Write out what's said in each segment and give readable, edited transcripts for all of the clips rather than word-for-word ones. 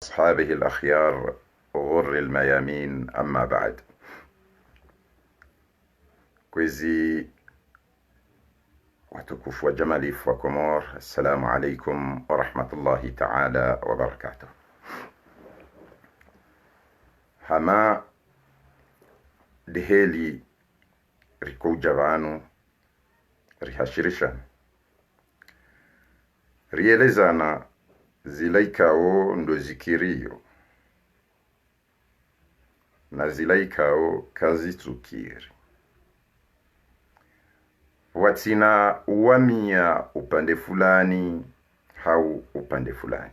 أصحابه الأخيار غر الميامين أما بعد. Kwezi watukufu wa jamalifu wa Komor, assalamu alaikum wa rahmatullahi ta'ala wa barakatuh. Hama diheli rikuja vanu rihashirishan rielezana zilaikao ndo zikirio na zilaikao kazitsukiri watina uwamia upande fulani hau upande fulani.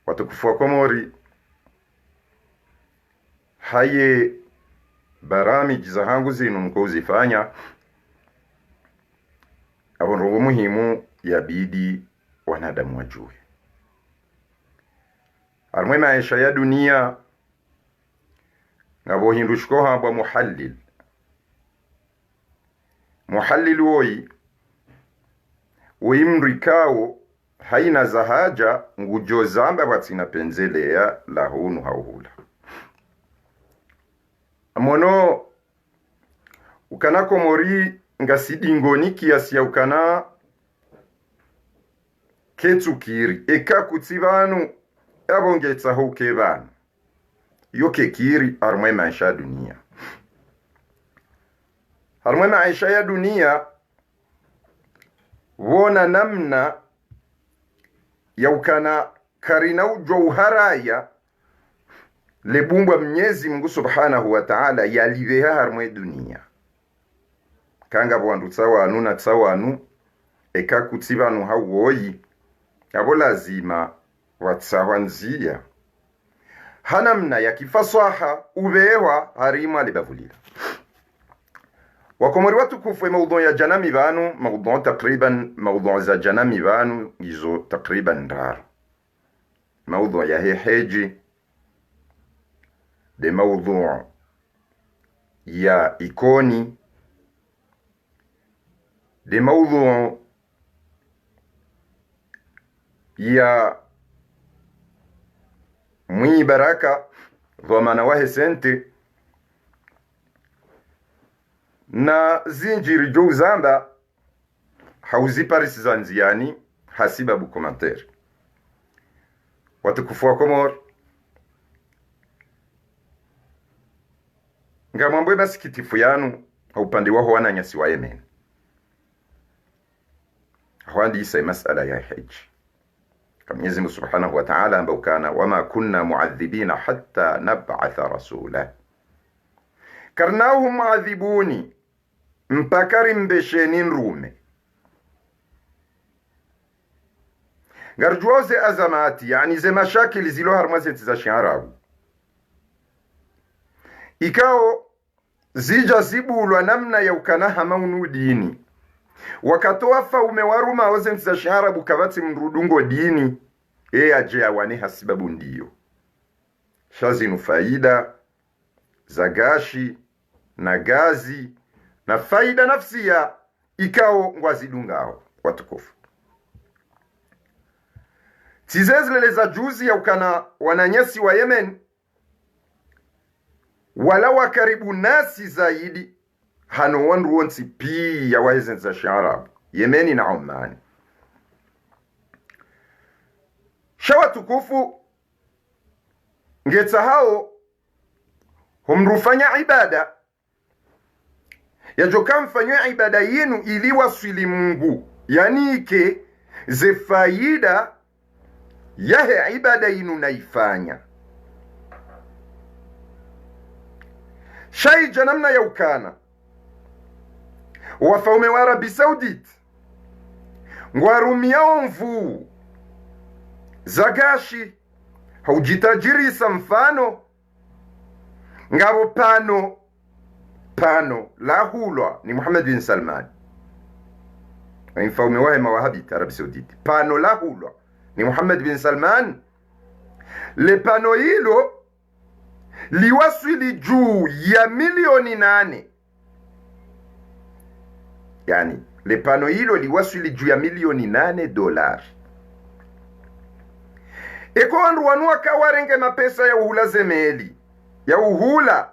Watukufu wa Komori, haye baramiji za hangu zinu mkozifanya abonrongo muhimu yabidi wanadamu wajue. Armwe maisha ya dunia ngabo hindushko hamba muhallil woi uimrikao haina zahaja ngujo zamba watina penzelea lahunu hauhula. Amono ukana Komori ngasidingoni kiasi ya ukana ketsukiri eka kutsivanu abongetsa hoke bana yoke kiri armwe maisha ya dunia. Armwe maisha ya dunia wona namna ya ukana karina ujouharaya lebumbwa Mwenyezi Mungu Subhanahu wa Ta'ala yaliveha armwe dunia kanga bwandu tsawanu na tsawanu eka kutsivanu hawoyi abo lazima watsawanzia hanamna ya kifasaha ubewa harima libavulila. Wakomori watukufu maudhu ya janami banu maudhu za janami banu izo takriban ndar maudhu ya heji de maudhu ya ikoni de maudhu ya mwi baraka dhamana wahe sente na zinjiri jo zamba hauziparisi zanziani hasiba bu komentari. Watukufu wa Komor, ngamwambwe masikitifu yanu upande waho wananyasi wa Yemen hawandi isa masala ya haji Mwenyezi Mungu Subhanahu wa Ta'ala ambao kana wama kunna muadhibina hatta nab'atha rasula karnahum muadhibuni mpakari mbesheni nrume garjuoze azamati yani ze mashakili zilo harmazeti za shiarabu ikao zija zibulwa namna ya ukanaha maunu dini wakatoa umewaruma wazenti za shiarabu kabati mrudungo dini aje awane hasibabu ndiyo shazinu faida za gashi na gazi na faida nafsia ikao ngwazidungao. Watukufu, tizezlele za juzi ya ukana wananyasi wa Yemen wala wakaribu nasi zaidi hano wanru wonsi pia wahezen za Sharabu Yemeni na Omani. Shawatukufu ngeta hao humrufanya ibada yajoka mfanywe ibada yenu ili wasili Mungu yani ike ze faida yahe ibada yenu naifanya shay janamna ya ukana wafaume wa Arabi Saudit ngwarumia mvu zagashi haujitajirisa mfano ngabo pano la hulwa ni Muhammad bin Salman mfaume wa mawahabi Arabi Saudit pano la hulwa ni Muhammad bin Salman le pano hilo liwasili juu ya milioni 8 yani le pano hilo liwasili juu ya milioni $8. eko wandu wanu wakawarenge mapesa ya uhula zemeli ya uhula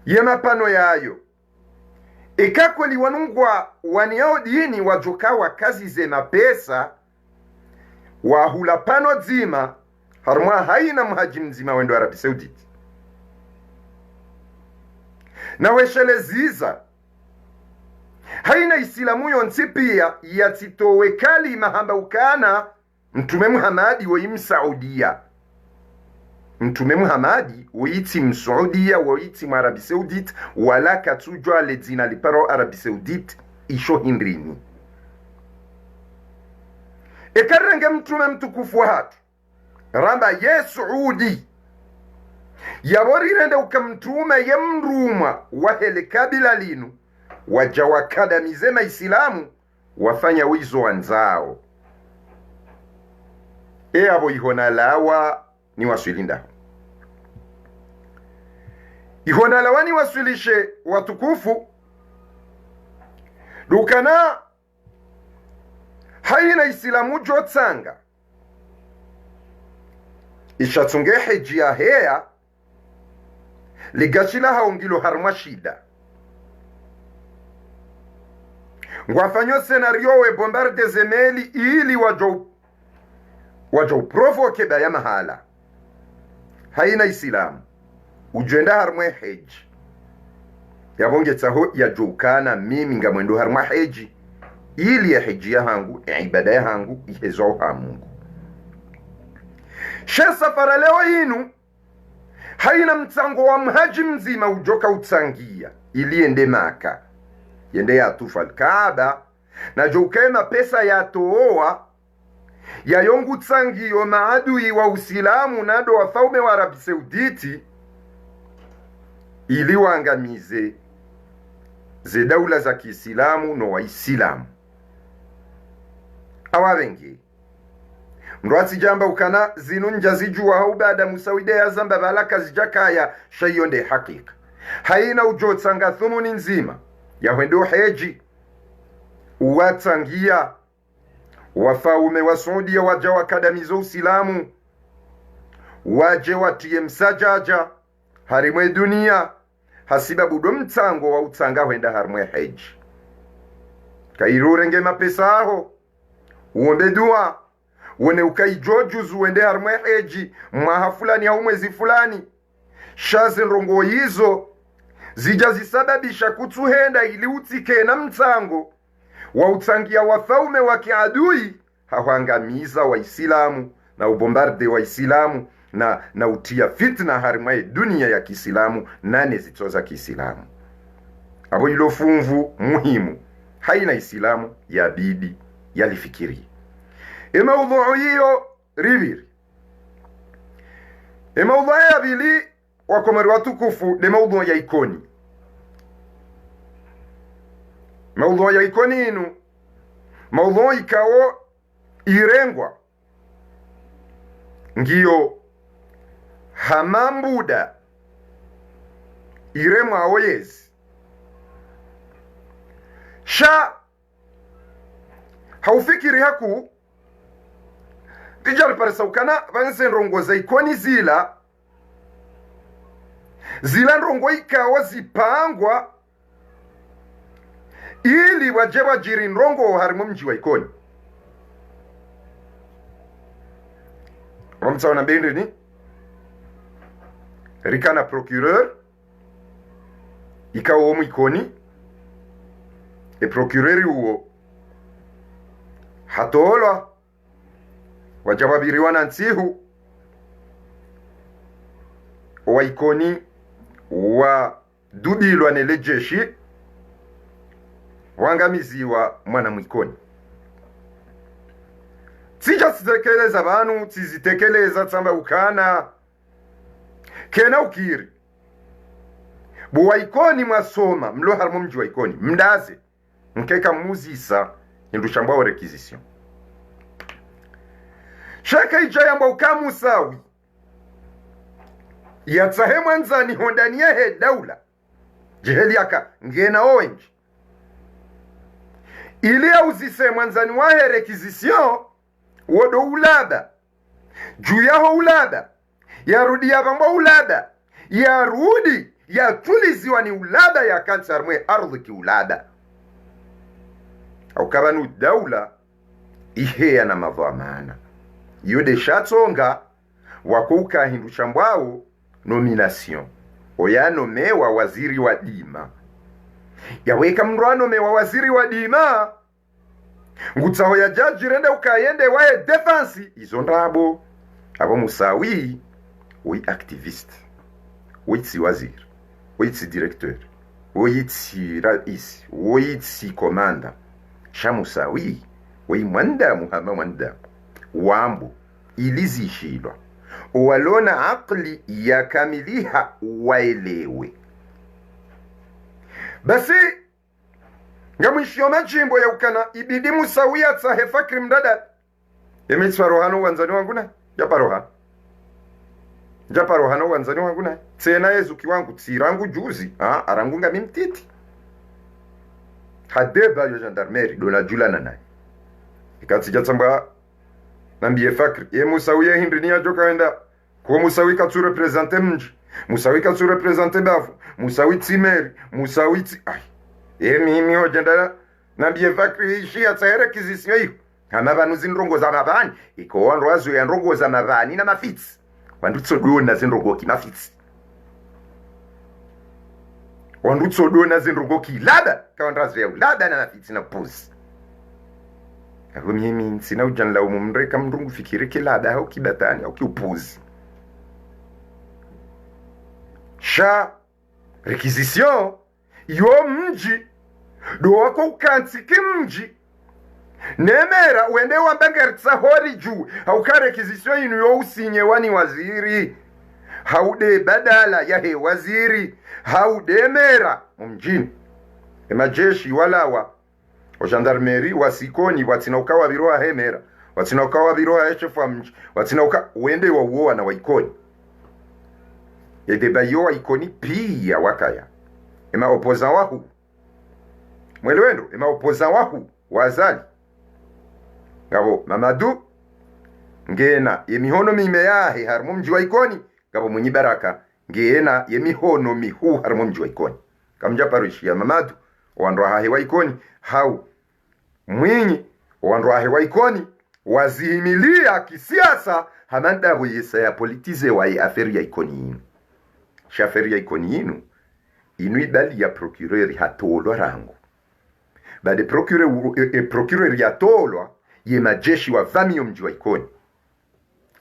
ye mapano yayo ekakweli wanungwa waniao dini wajokawa kazi ze mapesa wahula pano dzima harumwa haina mhaji mzima wendo Arabi Saudite na weshele ziza haina isilamu yonsi pia yatitowe kali mahamba ukana mtume Muhammadi woyim Saudia mtume Muhammadi woyiti msaudia woyiti Arabi Saudite wala katujwa le dina liparo Arabi Saudite isho hindrini ekarenge mtume mtukufu hatu ramba ye Saudi yaborirende ukamtume ye mruma wahele kabila linu waja wakadamize maislamu wafanya wizo wanzao abo ihona lawa ni waswilinda ihona lawa ni waswilishe watukufu dukana haina islamu jotsanga ishatunge hiji ya hea ligashila haungilo harma shida ngwafanyo senario we bombarde zemeli ili wajo provoke baya mahala haina islamu ujenda harma hiji yabonge taho ya jukana mimi ngamwendo harma hiji ili ya hiji ya hangu ibada ya hangu ihezo ha Mungu she safara leo inu haina mtango wa mhaji mzima ujoka utsangia ili ende Maka yende ya tufa Kaaba na jokema pesa ya tooa ya yongu tsangio maadui wa Uislamu nado wafaume wa Arabi Sauditi ili waangamize ze daula za Kiislamu no Waislamu awabengi mrwati jamba ukana zinunja zijua hau baada musawide ya zamba balaka zijakaya shayonde hakika haina ujotsanga thumuni nzima ya wendo heji uwatangia wafaume wa Saudia waja wakadamizo Uislamu waje watie msajaja harimwe dunia hasiba budo mtango wa utanga wenda harimwe heji kairurenge mapesa aho uombe dua wone ukaijojuzu wende harimwe heji mwaha fulani au mwezi fulani shazi nrongo hizo zija zisababisha kutuhenda ili utike na mtango wa utangia wafaume wa kiadui hawangamiza Waislamu na ubombarde Waislamu na utia fitna harimwe dunia ya Kiislamu nane zitoza Kiislamu abo ilo funvu muhimu haina Islamu ya bidi yalifikiri maudhu hiyo ribiri maudhu ya bili wakomari watukufu de maudhu ya ikoni maudhu ya ikoni inu maudhu ikawo irengwa ngiyo hamambuda iremwa oyezi sha haufikiri haku tijari parisa ukana vanse nrongo za ikoni zila nrongo ikawa zipangwa ili waje wajiri nrongo harimu mji wa ikoni wamtsawana mbindi ni rikana procureur ikawa omu ikoni procureur uo hatolwa wajababiriwa na nsihu wa ikoni wa dudilwa nele jeshi wangamiziwa mwana mwikoni tija zitekeleza banu tizitekeleza tsamba ukana kena ukiri buwa ikoni mwasoma mlo harimo mji wa ikoni mdaze mkeka muzisa indushamba wa requisition shaka ijaya mba ukamu sawi yatsahe mwanzani hondani he daula jiheli yaka ngena owenji ili ya uzise mwanzani wahe requisition wodo ulaba juu yaho ulaba yarudi yavangwa ulaba yarudi yatuliziwa ni ulaba ya kansa mwe ardhi ki ulaba au kabanu daula iheya na mavamana yode shatsonga wakuka hindu chambwao nomination oyanomewa waziri wa dima yaweka mrwanomewa waziri wa dima ngutsaho ya jaji rende ukayende wae defensi izo ndabo abo musawi oi activiste oi tsi waziri oi tsi directeur oi tsi rais oi tsi komanda shamusawi oi mwanda muhama mwanda wambu ilizishilwa walona akli ya kamiliha waelewe basi ngamwishio majimbo ya ukana ibidi musawia tsahe fakri mdada emitswarohano wanzani wanguna japarohano wanzani wanguna tsena yezuki wangu tsirangu juzi arangunga mimtiti hadeba yo gendarmerie dona julana naye ikatsi jatsamba nambiye fakri musawia hindrini ya joka wenda kwa musawi katsu represente mji musawi katsu represente bafu musawi tsimeri musawi tsi mimi hojenda nambiye fakri ishi ya tsahere kizisio hiyo hama vanu zinrongo za mavani iko wando wazo ya nrongo za mavani na mafitsi wandu tsodona zinrongo ki mafitsi wandu tsodona zinrongo ki lada kawandrazo ya lada na mafitsi na puzi ako mimi sina ujanla umumreka mrungu fikiri ki lada au kibatani au ki upuzi sha requisition yo mji do wako ukansiki mji nemera uende wambangeritsa hori juu hauka requisition inu yo usinye wani waziri haude badala ya he waziri haude mera mjini majeshi walawa wa gendarmerie wasikoni watinauka wabiroa hemera watinauka wabiroa echefa mji watinauka uende wa uoa na waikoni edeba yo waikoni pia wakaya ema opozan wahu mwelewendo ema opozan wahu wazali ngabo mamadu ngena yemihono mime yahe harimo mji waikoni ngabo mwenye baraka ngena yemihono mihu harimo mji waikoni kamja parishia mamadu wandwa hahe waikoni hau mwinyi wandwa hahe waikoni wazihimilia kisiasa hamanda buyisa ya politize wa aferi ya ikoni inu shaferi ya ikoni inu ibali ya procureur hatolwa rangu bade procureur ya tolwa ye majeshi wa vamiyo mji wa ikoni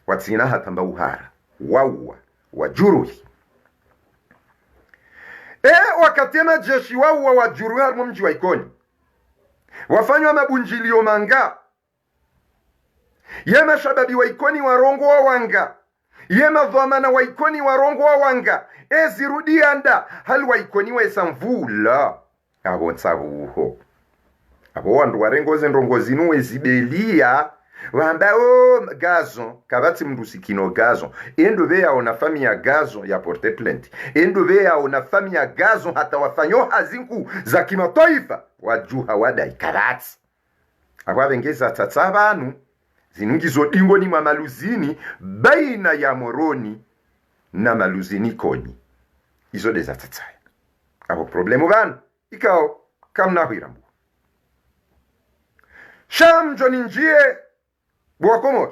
watsina hatamba uhara waua wajuruhi wakati majeshi waua wajuruhi harimo mji wa ikoni wafanywa mabunjilio manga ye mashababi wa ikoni warongo wa wanga ye madhamana wa ikoni warongo wa wanga ezirudi anda hali wa ikoni wa esamvula abo nsabuho abo wandu warengoze ndongozi nuwe zibelia wamba gazo kabati mrusikino gazo endo beya ona fami ya gazo ya porte plainte endo beya ona fami ya gazo hata wafanyo hazinku za kimatoifa wajuha wadai kabati abo bengeza tatsabanu zinungizo dingo ni mamaluzini baina ya moroni na maluzini koni izo deza tatsaya abo problemu banu ikao kamna hwirambu sham joni njie bwa komori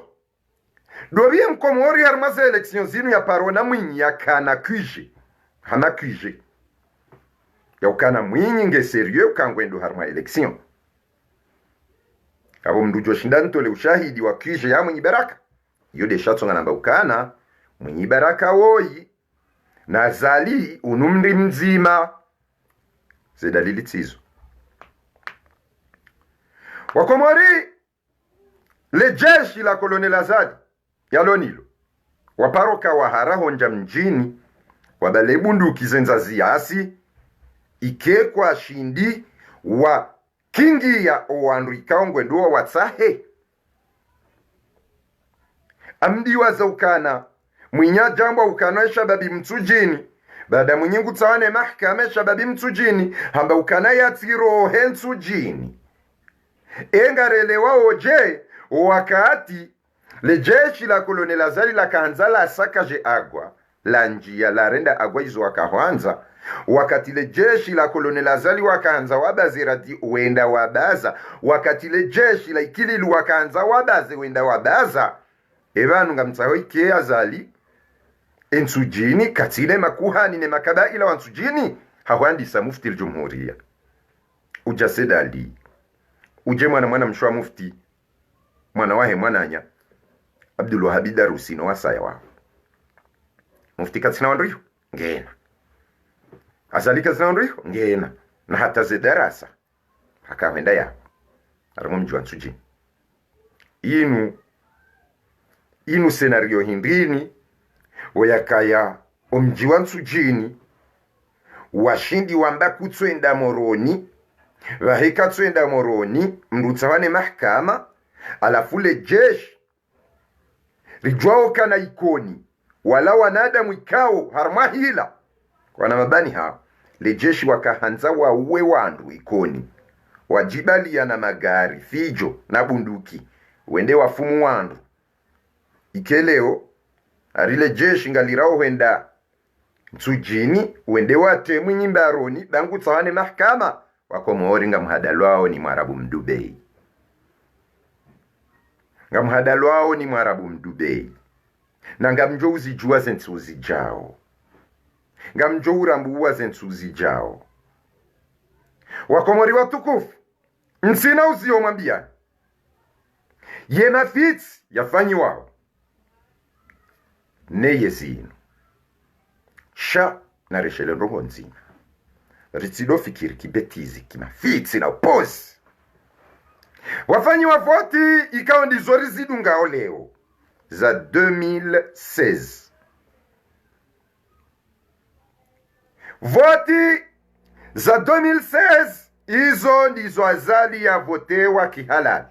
dobie mkomori harmaze election zinu ya parona mwinyi ya kana kuje hana kuje ya ukana mwinyi nge serieux kangwendo harma election abo mdujo shindani tole ushahidi wa kije ya mwenye baraka yode shatsonga namba ukana mwenye baraka woyi na zali unumri mzima ze dalili tizo wakomori le jeshi la Colonel Azadi ya Lonilo waparoka wahara honja mjini wabalebundu kizenza ziasi ikekwa shindi wa kingi ya owanrika ngwenduwa watsahe amdiwa za ukana mwinya jambo ukana shababi mtsujini baada mwenyingu tsawane mahkama shababi mtsujini hamba ukana ya tiro hensujini engarelewa oje wakati le jeshi la Kolonel Azali la kaanza la sakaje agwa la njia la renda agwa izo wakahwanza, wakati le jeshi la Kolonel Azali wakaanza wabaze rati wenda wabaza, wakati le jeshi la Ikililu wakaanza wabaze wenda wabaza, ebanu ngamtsaho ike Azali ensujini katile makuhani ne makabaila wansujini hawandisa mufti al-Jumhuriya uja sedali uje mwana mshwa mufti mwana wahe mwananya Abdul Wahab Darusi no wasaya wao mufti katsina wanduyo ngena Azali katsina wanduyo ngena na hata zedarasa hakawenda ya arimo mjwa nsujini inu senario hindini oyakaya omji wa nsujini washindi wamba kutswenda moroni vahika tswenda moroni mrutsawane mahkama alafu le jeshi rijwao kana ikoni wala wanadamu ikao harmahila wana mabani hao le jeshi wakahanza uwe wandu ikoni wajibali na magari fijo na bunduki wende wafumu wandu ikeleo arile jeshi ngalirao wenda nsujini wende wate mwinyimbaroni bangu tsawane mahkama wako muhori nga mhadalwao ni Mwarabu Mdubei nga mhadalwao ni Mwarabu Mdubei na nga mjo uzijua zensuzi jao nga mjo urambuwa zensuzi jao wakomori watukufu nsina uzio mwambia ye mafitsi yafanyi wao neye zinu sha na reshele roho nzina ritsido fikiri kibetizi kimafitsi na upozi wafanyi wa voti ikao ndizo rizidungao leo za 2016 voti za 2016 izo ndizo Azali ya votewa kihalali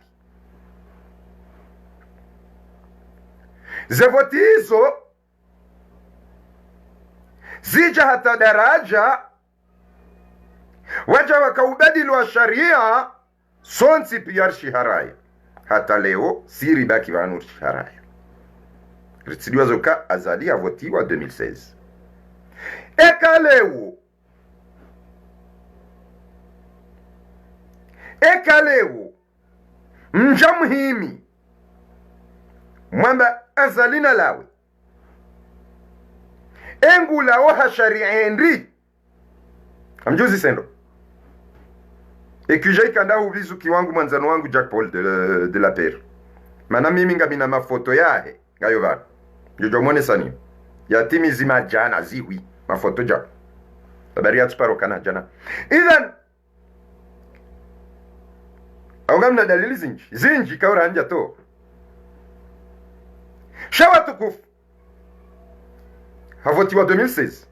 ze voti hizo zija hata daraja waja wakaubadili wa sharia sonsi piyar shiharaya hata leo siri baki vanu shiharaya ritsidiwa zoka Azali ya votiwa 2016 ekaleo mjamhimi mwamba Azali na lawe engula oha shari'endi amjuzi sendo ekujai kanda uvizu kiwangu mwanzano wangu Jack Paul de la Pere mana mimi ngabina mafoto yahe ngayo vana jojo mwone sani ya timi zima jana ziwi mafoto ja habari ya tuparo kana jana idhan aungamna dalili zinji kaura anja to shawa tukufu havotiwa 2016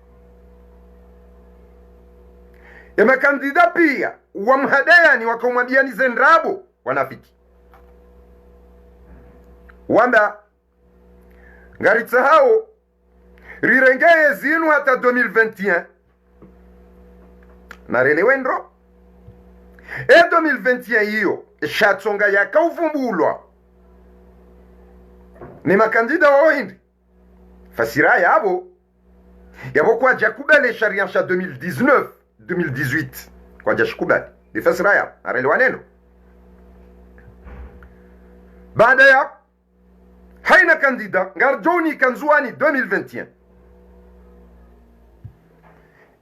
ya makandida pia wa mhadayani wakamwambia ni zenrabo wanafiki wamba ngaritsa hao rirengeye zinu hata 2021 na relewendro 2021 hiyo shatsonga yakauvumbulwa ni makandida wa hindi fasira yabo kwa jakubale sharia sha 2018 kwa jashikubali ni fasira yabo arelewa neno baada ya haina kandida ngarjoni kanzuani 2021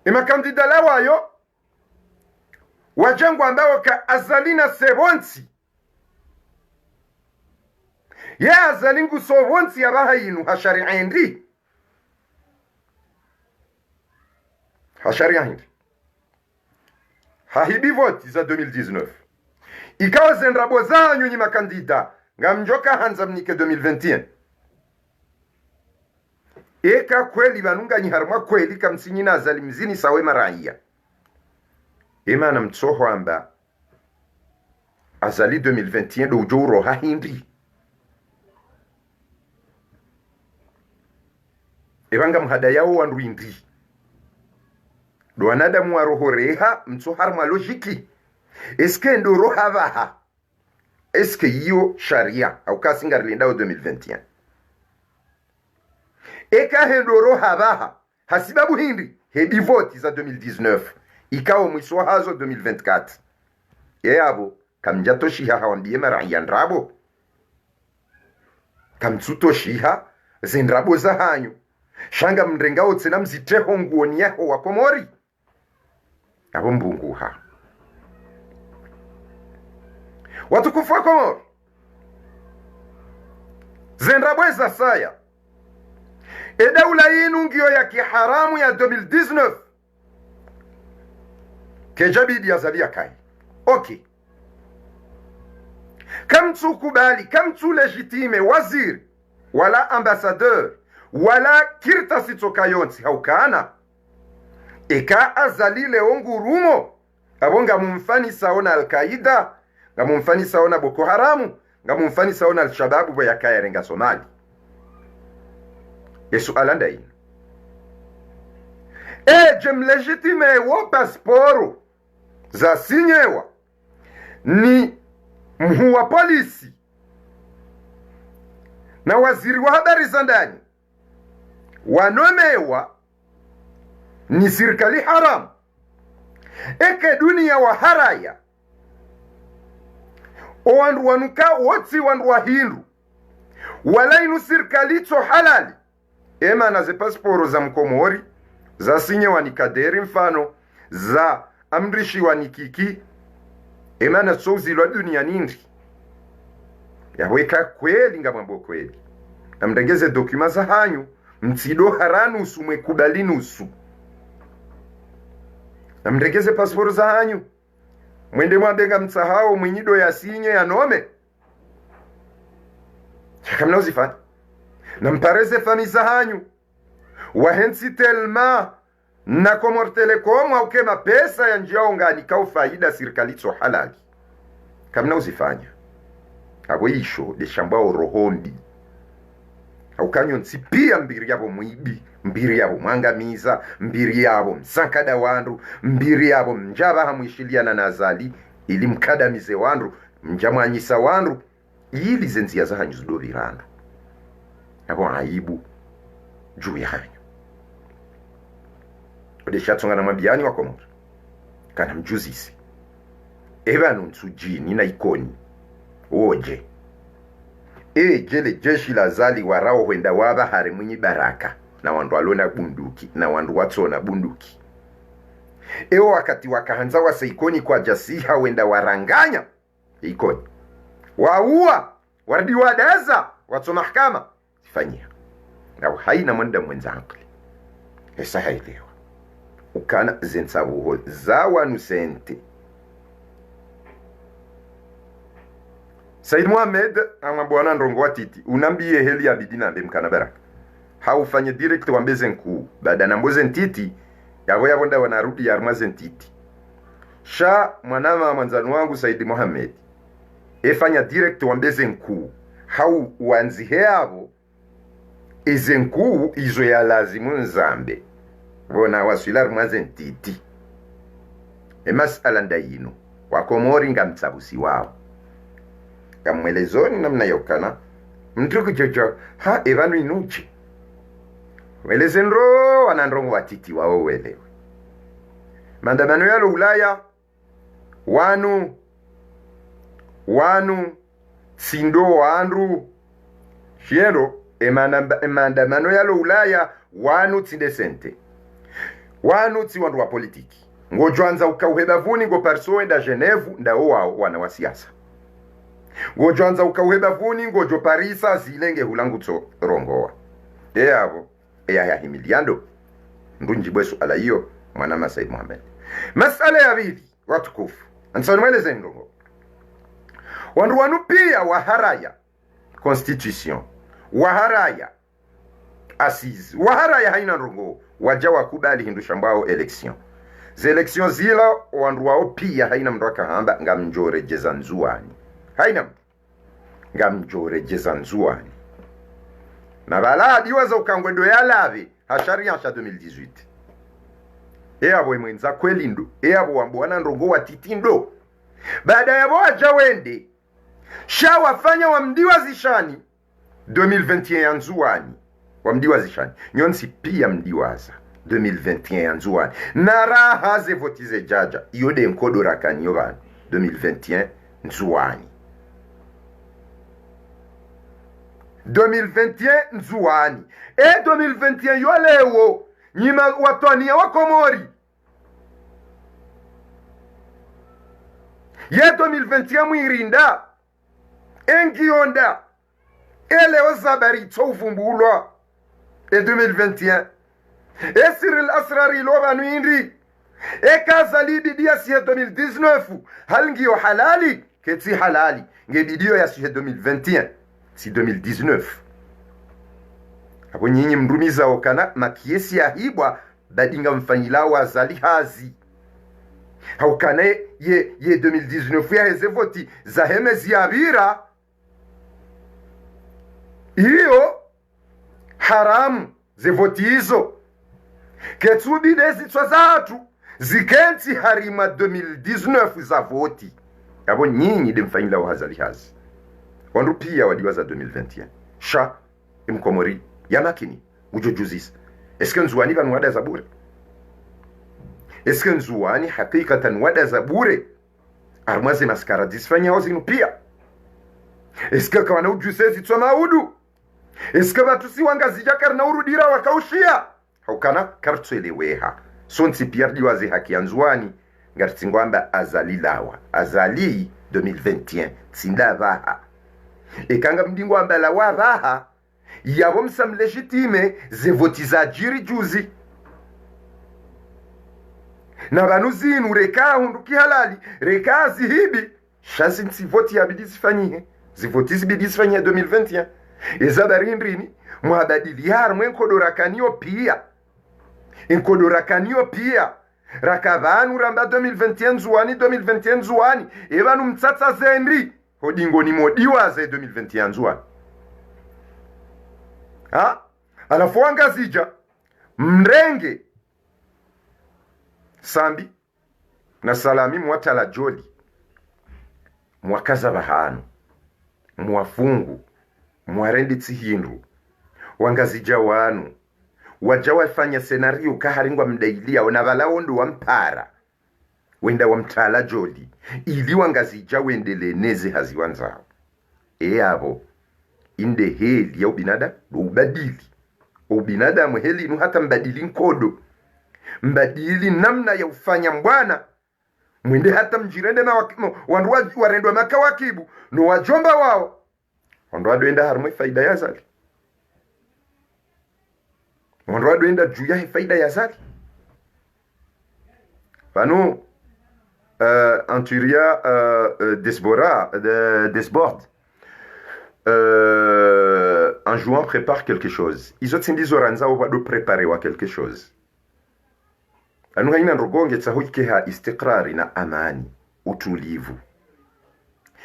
ima kandida lawayo wajengo ambao ka Azalina sebonsi ya Azalingu sobonsi ya bahayinu hashari'endi hashari'endi hahibi voti za 2019 ikawa zenrabo zanyu nyi makandida ngamjoka hanza mnike 2021 eka kweli banunga nyiharma kweli kamsinyi na Azali mzini sawe maraiya imana mtsoho amba Azali 2021 do ujoro hahindi ebanga mhadayao wanduindi do wanadamu warohoreha mtso harma logiki eske ndo roha vaha eske hiyo sharia au kasingarilindao 2021 eka hendoro habaha hasibabu hindi hedi voti za 2019 ikawa mwiswa hazo 2024 yabo kamjatoshiha hawambie maraia ndrabo kamtsutoshiha zindrabo za hanyu shanga mrengao tsena mziteho nguoni yaho wakomori abo mbunguha watukufu wa Komori zendrabo za saya edaula yinu ngio ya kiharamu ya 2019 kejabidi ya zalia kai okay kamtu kubali kamtu legitime waziri wala ambassadeur wala kirta sitokayonsi haukana eka azalile ongurumo abonga mumfani saona al-Qaida nga mumfani saona Boko Haramu nga mumfani saona al-Shababu bwa yakayerenga Somali yesu alandaini jem legitime wo pasporo za sinyewa ni mkuu wa polisi na waziri wa habari za ndani wanomewa ni serikali haramu eke dunia wa haraya owandu wanuka wotsi wandu wa hindu wala inu serikali to halali ema na ze pasporo za mkomori za sinye wanikaderi mfano za amrishi wanikiki ema na sozi lwa dunia nindi yaweka kweli nga mambo kweli na mdengeze dokuma za hanyu mtido haranusu mwekubali nusu na mdengeze pasporo za hanyu mwende mwambenga mtsahao mwenyido ya sinye ya nome chakamna uzifanya na mpareze fami za hanyu wahensi telma na Komor Telecom au kema pesa ya njia onganika ufaida serikali to halali kamna uzifanya abo isho de shambao rohondi au kanyo nsipia mbiri yabo mwibi mbiri yabo mwangamiza mbiri yabo msankada wandu mbiri yabo mjaba hamwishiliana na azali ili mkadamize wandu mjamwanyisa wandu ili zenzia za hanyu zdovirana abo aibu juu ya hanyu odeshatsonga na mabiani wa Komori kana mjuzisi ebanu nsujini na ikoni oje jele jeshi la zali warao wenda waba hari mwenye baraka na wandu alona bunduki na wandu watsona bunduki wakati wakahanza wa seikoni kwa jasiha wenda waranganya ikoni waua wardi wadaza watso mahkama sifanyia na haina mwenda mwenzangu esa hailewa ukana zensabuho zawa nusente Said Mohamed amabwana ndongo watiti unambie heli ya bidina mbe mkana baraka haufanye direct wambeze nkuu baada na mboze ntiti yabo yabonda wanarudi ya armaze ntiti sha mwanama mwanzanu wangu Said Mohamed efanya direct wambeze nkuu hau wanzi heabo ize nkuu izo ya lazimu nzambe bona waswila armaze ntiti masala ndayino wakomori ngamtsabusi wao kamwelezoni namna yokana mtuku chocho ha evanu inuchi welezenro wanandrongo watiti wao welewe maandamano yalo Ulaya wanu sindo wandu shiendo maandamano yalo Ulaya wanu tindesente wanu ti wandu wa politiki ngojwanza ukauhebavuni ngo parso enda Geneve ndao wao wana wa siasa ngojanza ukauheba vuni ngojo Parisa zilenge hulangu to rongoa yabo ya himiliando ndunji bwesu ala hiyo mwana Said Mohamed masala ya bibi watukufu ansanweleze ndongo wandu wanu pia waharaya constitution waharaya assise waharaya haina ndongo waja wakubali hindu shambao election election zila wandu wao pia haina mndoka hamba ngamjore jeza nzuani haina ngamjore jeza nzuani na baladi waza ukangwendo ya lave hasharia sha 2018 abo mwenza kweli ndo abo wambwana ndongo watitindo baada ya boja wende sha wafanya wamdiwa zishani 2021 nzuani wamdiwa zishani nyonsi pia mdiwaza 2021 nzuani na raha ze votize jaja iyo de nkodo rakanyo bana 2021 nzuani 2021 nzuani 2021 yo lewo nyima watwania wa Komori ye 2021 mwirinda engionda eleo zabari tsovumbulwa 2021 Cyril Asrari lobanu indi kaza bidia si 2019 hal ngiyo halali keti halali ngebidio ya si 2021 si 2019 hapo nyinyi mrumiza okana makiesi ya hibwa badinga mfanyilao azali hazi haukana ye 2019 ya hezevoti za hemezi ya vira iyo haramu zevoti hizo ketsubi dezi twazatu zikenti harima 2019 za voti hapo nyinyi demfanyilao hazali hazi wandu pia wadiwaza 2021 sha imkomori ya makini ujojuzisa eske nzuani vanu wada zabure eske nzuani hakikatan wada zabure armaze maskara disfanya hozinu pia eske kawana ujusezi tswa maudu eske batusi wangazija karna urudira wakaushia haukana kartsweleweha sonsi pierdi waze haki ya nzuani ngartsingwamba azali lawa azali 2021 tsinda vaha ekanga mdingo ambala wa vaha yabo msam legitime ze votiza jiri juzi na banuzinu reka hunduki halali reka zihibi shasi nsi voti ya bidisi fanyihe zivotisi bidisi fanyihe 2021 ezabarindrini muhabadili harmwe nkodorakanio pia rakavanu ramba 2021 zuani 2021 zuani evanu mtsatsa zendri hodingo ni modiwa ze 2021 zuani alafu wangazija mrenge sambi na salami mwatala joli mwakaza bahanu mwafungu mwarendi tsihindu wangazija wanu wajawa fanya senario kaharingwa mdailia onavalaondo wampara wenda wamtala joli ili wangazija wendele neze haziwanzao abo inde heli ya ubinada ubinadamu heli inu hata mbadili nkodo mbadili namna ya ufanya mbwana mwende hata mjirende wandu warendwa makawakibu no wajomba wao wandu wadoenda harumwe faida ya zali wandu wadoenda juu ya faida ya zali pano Anturia Desbord un joueur prépare quelque chose. Ils ont dit Zoranza ou de préparer wa quelque chose. Anu haina nrogonge tsahoike ha istiqrari na amani utulivu.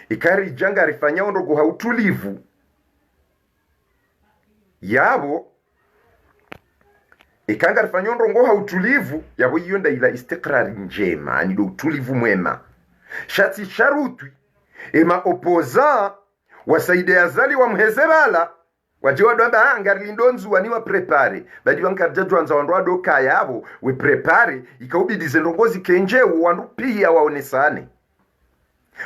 Ikari janga rifanya nrogo ha utulivu. Yabo ikanga rifanya nrogo ha utulivu yabo yonda ila istiqrari njema ani do utulivu mwema. Shati sharutwi ema opposant wasaide azali wa mhezebala wajiwa doba angari ndonzu waniwa prepare badi wankarjaju anza wandu adoka yabo we prepare ikaubidi zendongozi kenje wandu pia waonesane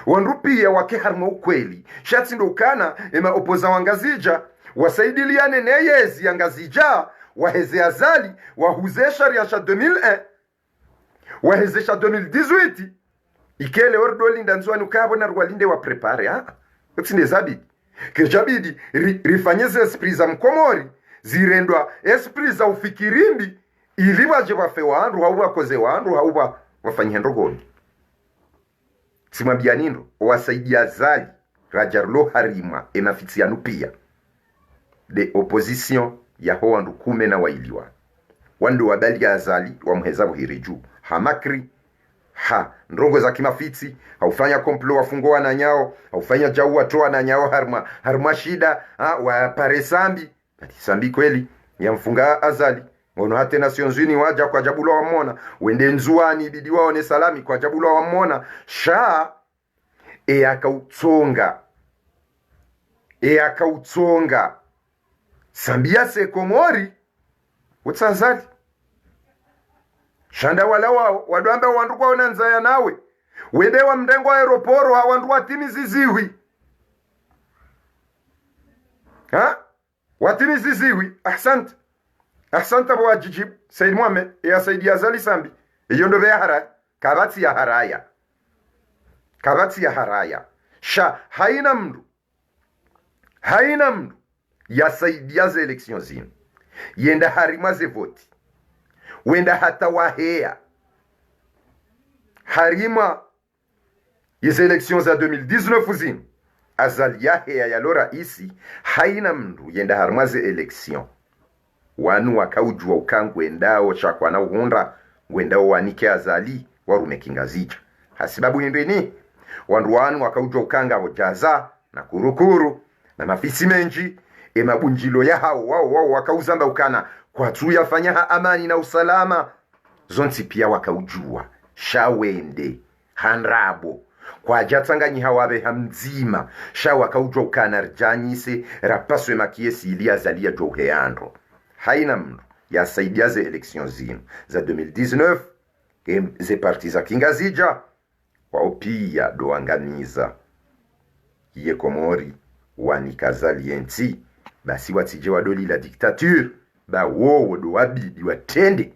wandu pia wake harma ukweli shati ndokana ema opoza wangazija wasaidiliane neyezi yangazija waheze azali wahuze sharia sha 2001 waheze sha 2018 ikele ordoli ndanzwani ukabona rwalinde wa prepare Tsinde zabidi kejabidi rifanyeze esprit za mkomori zirendwa esprit za ufikirimbi ili waje wafe wandu hauwa wakoze wandu hauwa wafanye ndogoni simwambia nindo wasaidia zali rajarlo harima emafitianu pia de opposition ya ho wandu kume na wailiwa wandu wabali ya azali wa mhezabu hiriju hamakri ndongo za kimafiti haufanya komplo wafungoa na nyao haufanya jau watoa na nyao harma shida wa paresambi sambi kweli ya mfunga azali ngono hate Nations Unies waja kwa jabulo wa mona wende nzuani bidi waone salami kwa jabulo wa mona sha akautsonga akautsonga sambia se Komori utsazali shanda wala wao wadwamba wandu kwa onanzaya nawe wende wa mrengo aeroporo hawandu watimi ziziwi watimi ziziwi. Ahsanta bo wajijib Said Mohamed ya Said Yazali Sambi iyo ndo be haraya kabati ya haraya sha haina mndu yasaidia ze election zino yenda harima ze voti wenda hata wahea harima izi election za 2019 zino azalia hea ya lora isi haina mndu yenda harima ze election wanu wakaujua ukangwendao chakwana uhunda wendao wanike azali warume kingazicha hasibabu hindini wandu wanu wakaujua ukanga ojaza na kurukuru na mafisi menji emabunjilo ya hao wao wakauzamba ukana kwa tu yafanyaha amani na usalama zonti pia wakaujua shawende hanrabo kwa jatanganyi hawabe hamzima sha wakaujua ukana rjanyise rapaswe makiesi ili azalia joheandro haina mndu yasaidia ze election zino za 2019 ze parti za kingazija wao pia doangamiza ye Komori wanikazalienti basi watije wadoli la dictature ba wowo do wabidi watende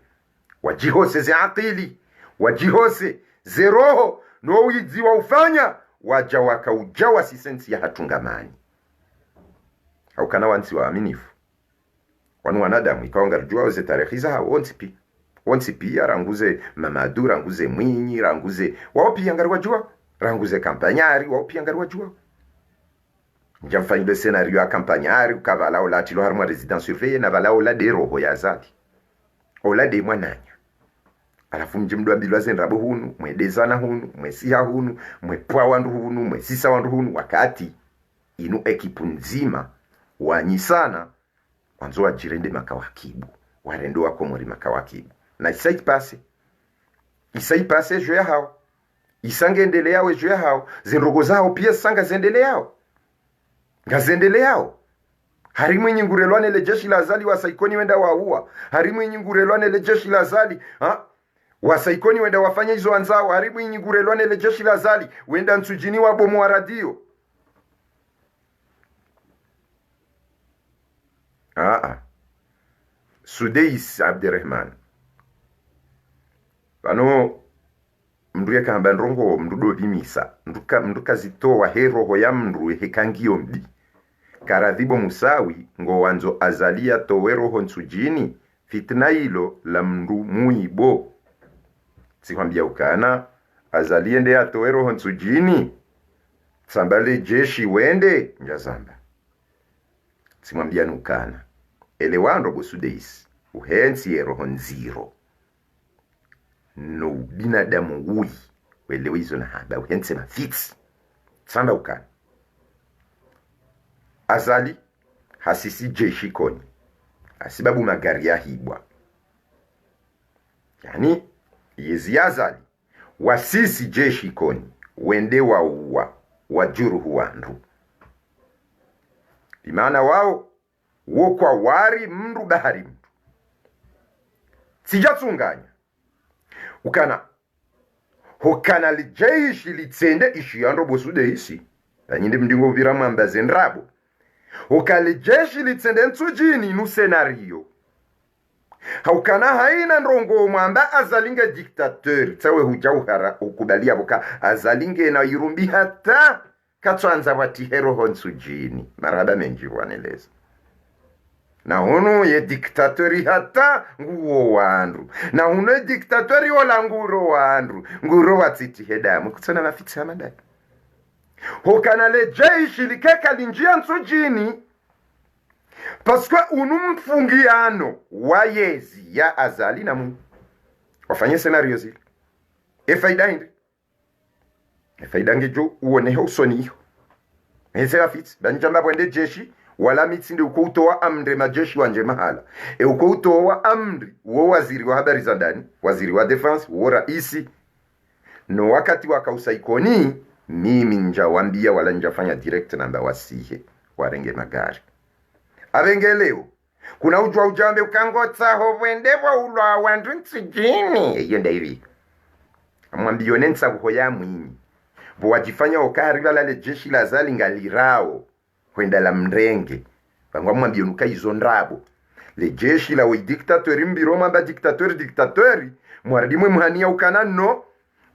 wajihose ze akili wajihose ze roho no uidziwa ufanya waja wakaujawa sisensi ya hatungamani au kana wansi waaminifu wanu wanadamu ikaonga rujua ze tarehe za wonsi pia ranguze Mamadu ranguze Mwinyi ranguze wao pia ngarwa jua ranguze Kampanyari wao pia ngarwa jua njamfanyi le scenario ya Kampanyari ukavala ola tilo harma residence surveillée na vala ola de roho ya zati ola de mwananya alafu mjimdu ambilwa zenrabo hunu mwedezana hunu mwesiha hunu mwepwa wandu hunu mwesisa wandu hunu wakati inu ekipu nzima wanyisana wanzo wajirende makawakibu warendo wa Komori makawakibu na isaipase juu ya hao isangendelea we juu ya hao zinrogo zao pia sanga zendeleao ngazendeleao harimu nyingurelwane le jeshi la azali wa saikoni wenda waua harimu nyingurelwane le jeshi la azali wa saikoni wenda wafanya hizo anzao harimu nyingurelwane le jeshi la azali wenda nsujini wa bomu wa radio Sudeis Abderrahman bano mndu yakamba ndrongo mndu do bimisa mnduka zitoa heroho ya mndu hekangio mbi karadhibo musawi ngo wanzo azalia toweroho nsujini fitna hilo la mndu muibo sikwambia ukana azalie nde atoweroho nsujini sambale jeshi wende njazamba simwambia nukana elewando bosudeis uhensi eroho nziro no binadamu wui welewe hizo na haba uhensi na fitsi samba ukana azali hasisi jeshi koni asibabu magari ya hibwa yani yezi azali wasisi jeshi koni wende wa uwa wajuruhu wandu imana wao wokwa wari mndu bahari mndu sijatsunganya ukana hokana lijeishi litsende ishi yando bosude isi tanyinde mndingo vira mwamba zendrabo hokale jeshi litsende nsujini nu senario haukana haina ndrongo mwamba azalinga dictateur tsawe hujauhara ukubalia boka azalinge na irumbi hata katwanza wati heroho nsujini maraba menji waneleza na hunu ye diktatori hata nguo wandu na hunu ye diktatori wala nguro wandu nguro watiti hedamu kutsona mafitsi hamadai hokana le jaishi likeka linjia nsujini paskwa unumfungiano wa yezi ya azali na mungu wafanye senario zile efaida ngejo uonehe usoniho hese wafitsi banjamba bwende jeshi wala mitsindi uko utoa amri majeshi wanje mahala uko utoa amri uo waziri wa habari za ndani waziri wa defense uo raisi no wakati wakausaikoni mimi njawambia wala njafanya direct namba wasihe warenge magari avenge leo kuna ujwa ujambe ukangotsa hovwendevo ulwa wandu nsijini iyo ndaivi amwambione nsabuho ya mwini bo wajifanya okari lale jeshi la zali ngalirao kwenda la mrenge bangwa mwambie nuka izo ndrabo le jeshi la dictatori mbiro mamba dictatori mwaradimwe mhania ukanano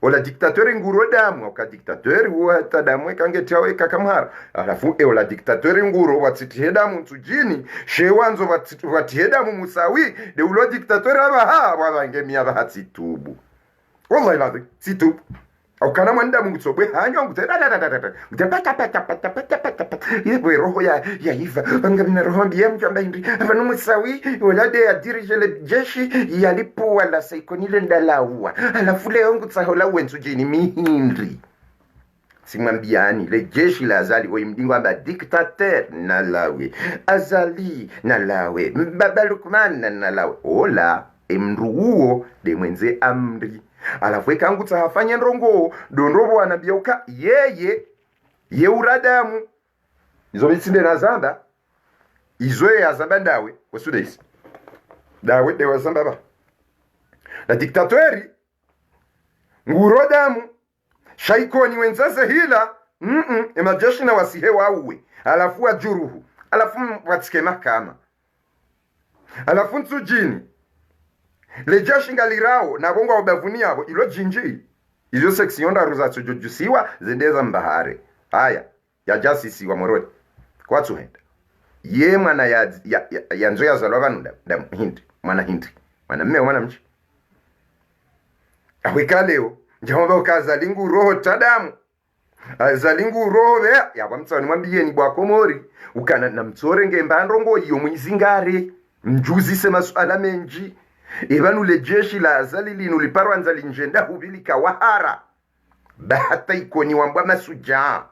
ola dictatori nguro damu oka dictatori wata damu kangetiawe kakamhara alafu ola dictatori nguro watsitihe damu nsujini shewanzo watihe damu musawi de ulo dictatori abaha wabangemia bahatsitubu wallahi lazi situbu ukana mwanda mutsobwe hanyo ngutera yebwe roho ya iva ngamna roho mbia mjamba hindi abanu musawi walade ya dirige le jeshi yalipo wala saikonile ndalawa alafu leo ngutsahola wenzujini mihindri simwambiani le jeshi la azali oyimdingo amba dictateur na lawe azali na lawe babalukman na lawe ola emruo de mwenze amri alafu ikangutsa hafanya ndrongo donrobo wanabiauka ye uradamu izo bitsinde na zamba izo ya zamba ndawe wasudeisi dawe de wazamba ba la dictatori ngurodamu shaikoni wenzaze hila emajeshi na wasihe wawe alafu wajuruhu alafu watike mahakama alafu nsujini le jeshi ngalirao na bongo wabavuni yabo ilo jinji izo section ndaruza tsujujusiwa zendeza mbahare haya ya jasisi wa morodi kwa tuhenda ye mwana ya nzo ya zalwa nunda da hindi mwana mme mwana mchi aweka leo njamba ukazalingu roho tadamu azalingu roho be ya kwamtsani mwambieni bwa komori ukana na mtsore ngembandrongo iyo mwizingare mjuzi sema swala menji Ibanu le jeshi la azali linu liparwa nzali njenda hubili kawahara bahata ikoni wambwa masuja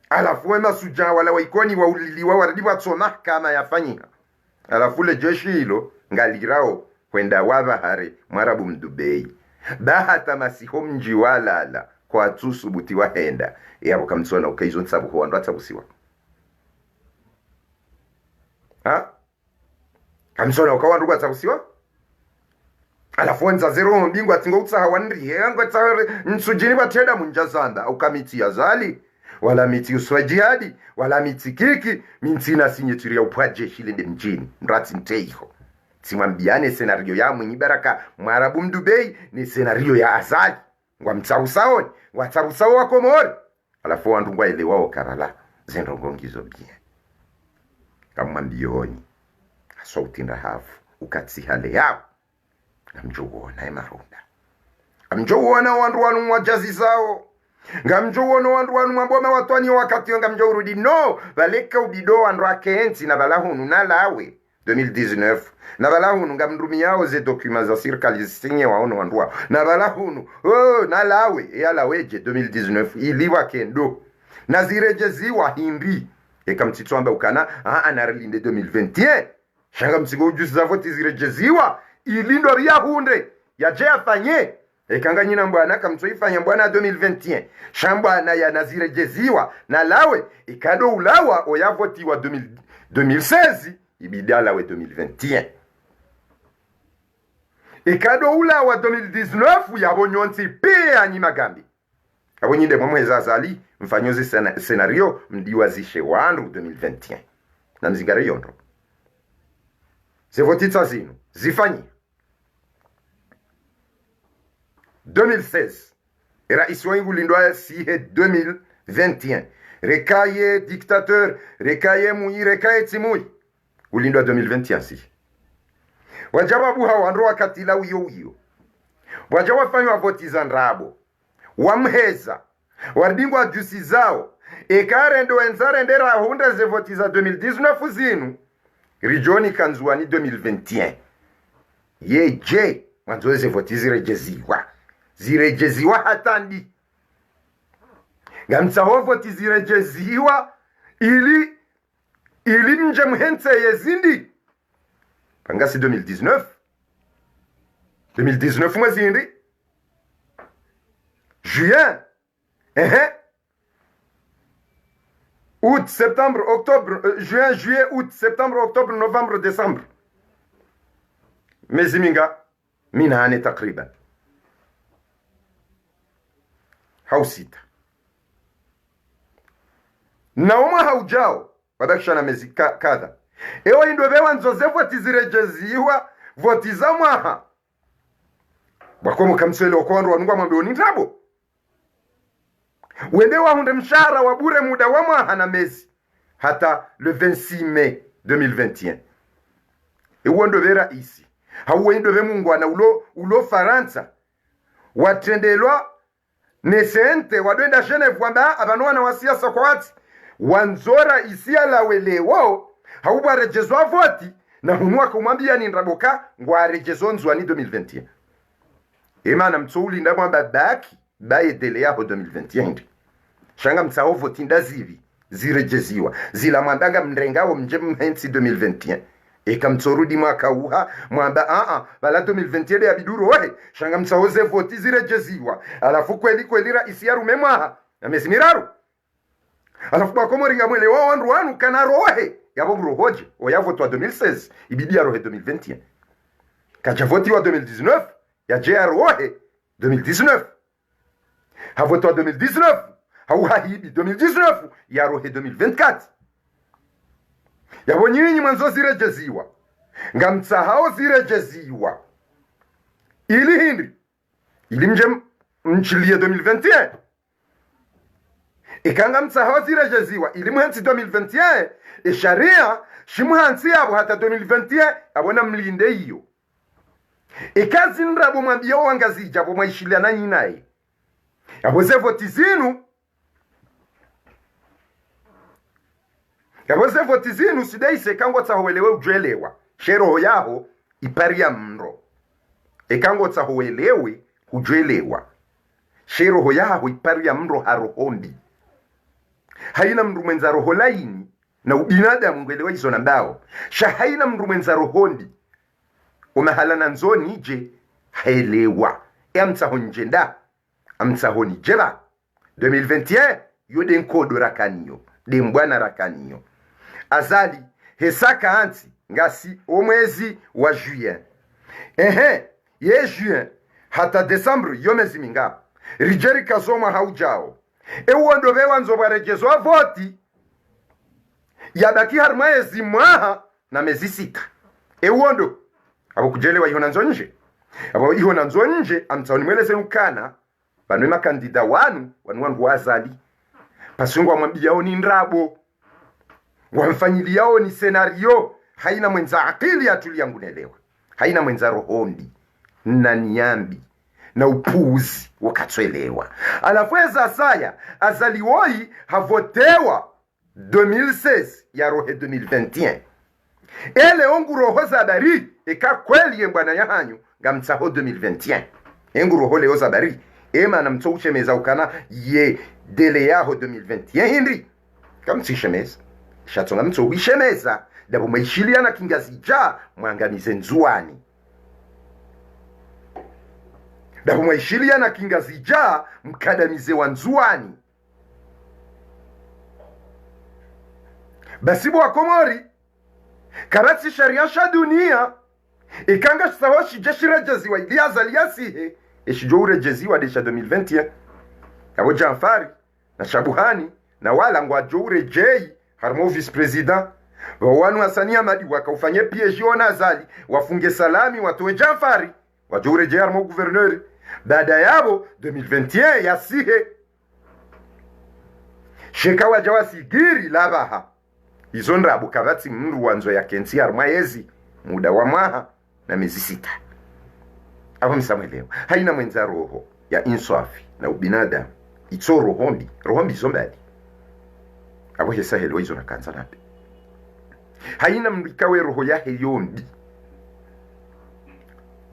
alafu we masuja wala waikoni wa uliliwa waradibu watsoma kama yafanyika alafu le jeshi hilo ngalirao kwenda wabahare mwarabu mdubei bahata masiho mji walala kwa tusubuti wahenda ya wakamtsona ukaizo nsabu huwa ndo atabusiwa kamsona ukawa ndugu atsakusiwa alafu nza zero mbingu atingo utsaha wanri yango tsare nsujini bateda munjazanda ukamiti yazali wala miti uswajihadi wala miti kiki mintina sinyetiria upwaje shilinde mjini mrati nteiho simwambiane senario ya mwinyi baraka mwarabu mdubei ni senario ya azali ngwa mtsausao wa komori alafu wandungwa ile wao karala zendongongizo bie kamwambioni sautinda hafu ukatsihale yao ngamjowona emarunda ngamjowona wandu wanu mwajazi zao ngamjowona wandu wanu mwamboma watwani wakati ngamjowrudi no baleka ubido wandu akenzi na balahunu na lawe 2019 na balahunu ngamndumi yao ze documents za serikali sinye waono wandu wao na balahunu na lawe ya laweje 2019 iliwa kendo na zirejeziwa hindi ekamtitswamba ukana anarlinde 2021 shanga msigo ujusi za voti zirejeziwa ilindo ria hunde ya je afanye ekanga nyina mbwana kamtsoifanya mbwana 2021 shamba na ya nazirejeziwa na lawe ikado ulawa oya voti wa 2016 ibidala we 2021 ikado ulawa 2019 yabonyonsi pia nyima gambi abonyinde mwamweza azali mfanyozi senario mdiwazishe wandu 2021 na mzingare yondo zevotitsa zinu zifanyi 2016 rais wangu lindwa sihe 2021 rekaye dictateur rekaye mui rekaye timui ulindwa 2021 si wajababu hawandu wakatila uyo wajawa fanywa voti za nrabo wamheza wardingwa jusi zao ekarendo enzarendera hunda ze voti za 2019 zinu rijoni kanzuani 2021 yeje mwanzo ze voti zirejeziwa hatandi ngamtsaho voti zirejeziwa ili nje mhense yezindi pangasi 2019 mwezi hindi juin août, septembre, octobre, juin, juillet, août, septembre, octobre, novembre, décembre. Miezi minga? Minane takriban. Hau sita. Na umwa haujao wadakisha na miezi kadha. Ewa indobewa nzoze voti zirejeziwa voti za mwaha. Wakomu kamswele wakondo wanungwa mwambi unintabo. Wende wahunde mshara wabure muda wa mwaha na mezi. Hata le 26 mai 2021. Ewa ndobera isi. Hawa indobe mungwana ulo Faransa. Watendelwa nesente wadoenda Geneve wamba abanua na wasiasa kwa wati. Wanzora isia la welewo. Hauwa rejezwa voti. Na hunua kumwambia ni nraboka ngwa rejezo nzwani 2021. Emana mtsouli ndamwa babaki baye dele yaho 2021. Shanga mtsao voti ndazivi zirejeziwa. Zila mwambanga mrengawo mje mhensi 2021. Eka mtsorudi mwaka uha mwamba bala 2021 ya biduru ohe. Shanga mtsao ze voti zirejeziwa. Alafu kweli raisi ya rumemwaha. Na mezi miraru. Alafu kwa komoringa mwele wandu wanu kana rohe. Yabo mrohoje. Oya voto wa 2016. Ibidi ya rohe 2021. Kacha voti wa 2019. Ya jea rohe 2019. Ha voto wa 2019. Hauha hibi 2019. Ya rohe 2024. Yabo nyinyi mwanzo zirejeziwa. Nga mtsahao zirejeziwa. Ili hindri. Ili mchilie 2021. Ikanga mtsahao zirejeziwa. Ili mhensi 2021. Sharia shimuhansi yabo hata 2021. Abona mlinde iyo. Ikazi nrabo mwambia wangazija bo mwaishilia na nyinae. Yaboze voti zinu. Yaboze voti zinu sidaise kango tsahowelewe ujelewa. Shero yaho iparia mro. Ekango tsahowelewe ujelewa. Shero yaho iparia mro harohombi. Haina mru mwenza roho laini. Na ubinadamu ngwelewa hizo nambao. Haina mru mwenza rohondi. Umahala na nzoni ije haelewa. Amtsaho njenda. Amtsaho nijeba. 2021 yode nkodo rakaniyo. Dembwana rakaniyo. Azali hesaka anti ngasi omwezi wa juin. Ye juin hata Desembre yomezi minga. Rijeri kazoma haujao. Ewondo bewa nzoba rejezo voti. Yabaki harmaezi mwaha na mezi sita. Ewondo abo kujelewa ihona nzonje. Abo ihona nzonje amtsaoni mweleze ukana banwe makandida wanu wazali. Pasungwa mwambiyao ni nrabo. Wamfanyiliao ni senario. Haina mwenza akili atuli yangu nelewa. Haina mwenza rohombi. Na niyambi. Na upuzi wakatwelewa. Alafueza saya azaliwoi havotewa 2016 ya rohe 2021. Ele ongu roho zabari. Eka kweli yembwana ya hanyu. Gamtsaho 2021. Engu roho leo zabari. Ema na mto uchemeza ukana ye dele yaho 2021 Henry. Kamtsi shemeza. Shatonga mto wishemeza. Dabo maishilia na kingazija mwangamize nzuani. Dabo maishilia na kingazija mkadamize wanzuani. Basibu wa Komori karati sharia sha dunia ikanga sawashi jeshi rejeziwa ili azaliasihe eshijo urejeziwa desha 2021 abo Janfari na Shabuhani na wala ngwa jo urejei harmo vice president wanu Hasania Madi wakaufanye PSG onazali wafunge salami watoe Janfari wajo urejei harmo gouverneur baada yabo 2021 yasihe sheka wajawa sigiri labaha izo ndrabu kabati mndu wanzo ya kensi harmaezi muda wa mwaha na miezi sita. Abo msamwelewa. Haina mwenza roho ya inswafi na ubinadamu. Itso rohombi. Rohombi zombali. Abo hesa helo hizo na kanza nabe. Haina mbikawe roho ya heyombi.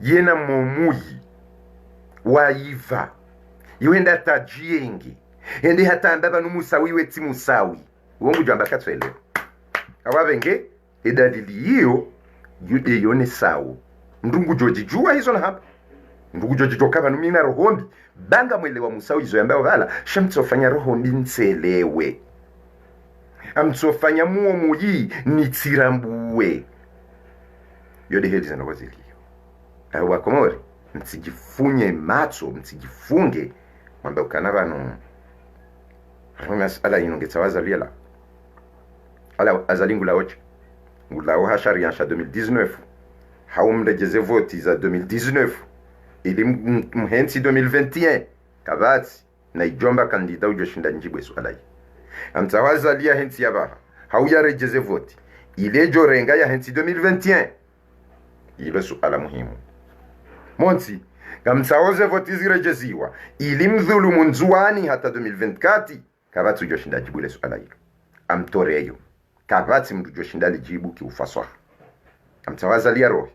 Yena momuyi. Waiva. Yuenda tajienge. Hende hata andaba numusawi weti musawi. Uongu jamba katwelewa. Awabenge. Edadili hiyo. Yude yone sawo. Ndungu joji juwa hizo na hapa. Ndungu joji jokaba numina rohombi. Banga mwele wa musawi hizo yambao vala. Shamtso fanya rohombi nselewe. amtsofanya muo muyi ni tsirambuwe yode heli zana wazili wa Komori mtsijifunye matso mtsijifunge mwamba ukana bano ala inongetsawaza liela ala azalingu la oche ngula hashari ya 2019 haumrejeze voti za 2019 ili mhensi 2021 kabati na ijomba kandida ujoshinda njibwe swala hii amtawaza lia hensi yabaha hauya rejeze voti ile jorenga ya hensi 2021 ilo suala muhimu monsi kamtsaoze voti zirejeziwa ili mdhulumu nzuani hata 2024 kabati ujoshinda njibwe swala hilo amtoreyo kabati mdujoshinda lijibu kiufaswa amtawaza lia rohi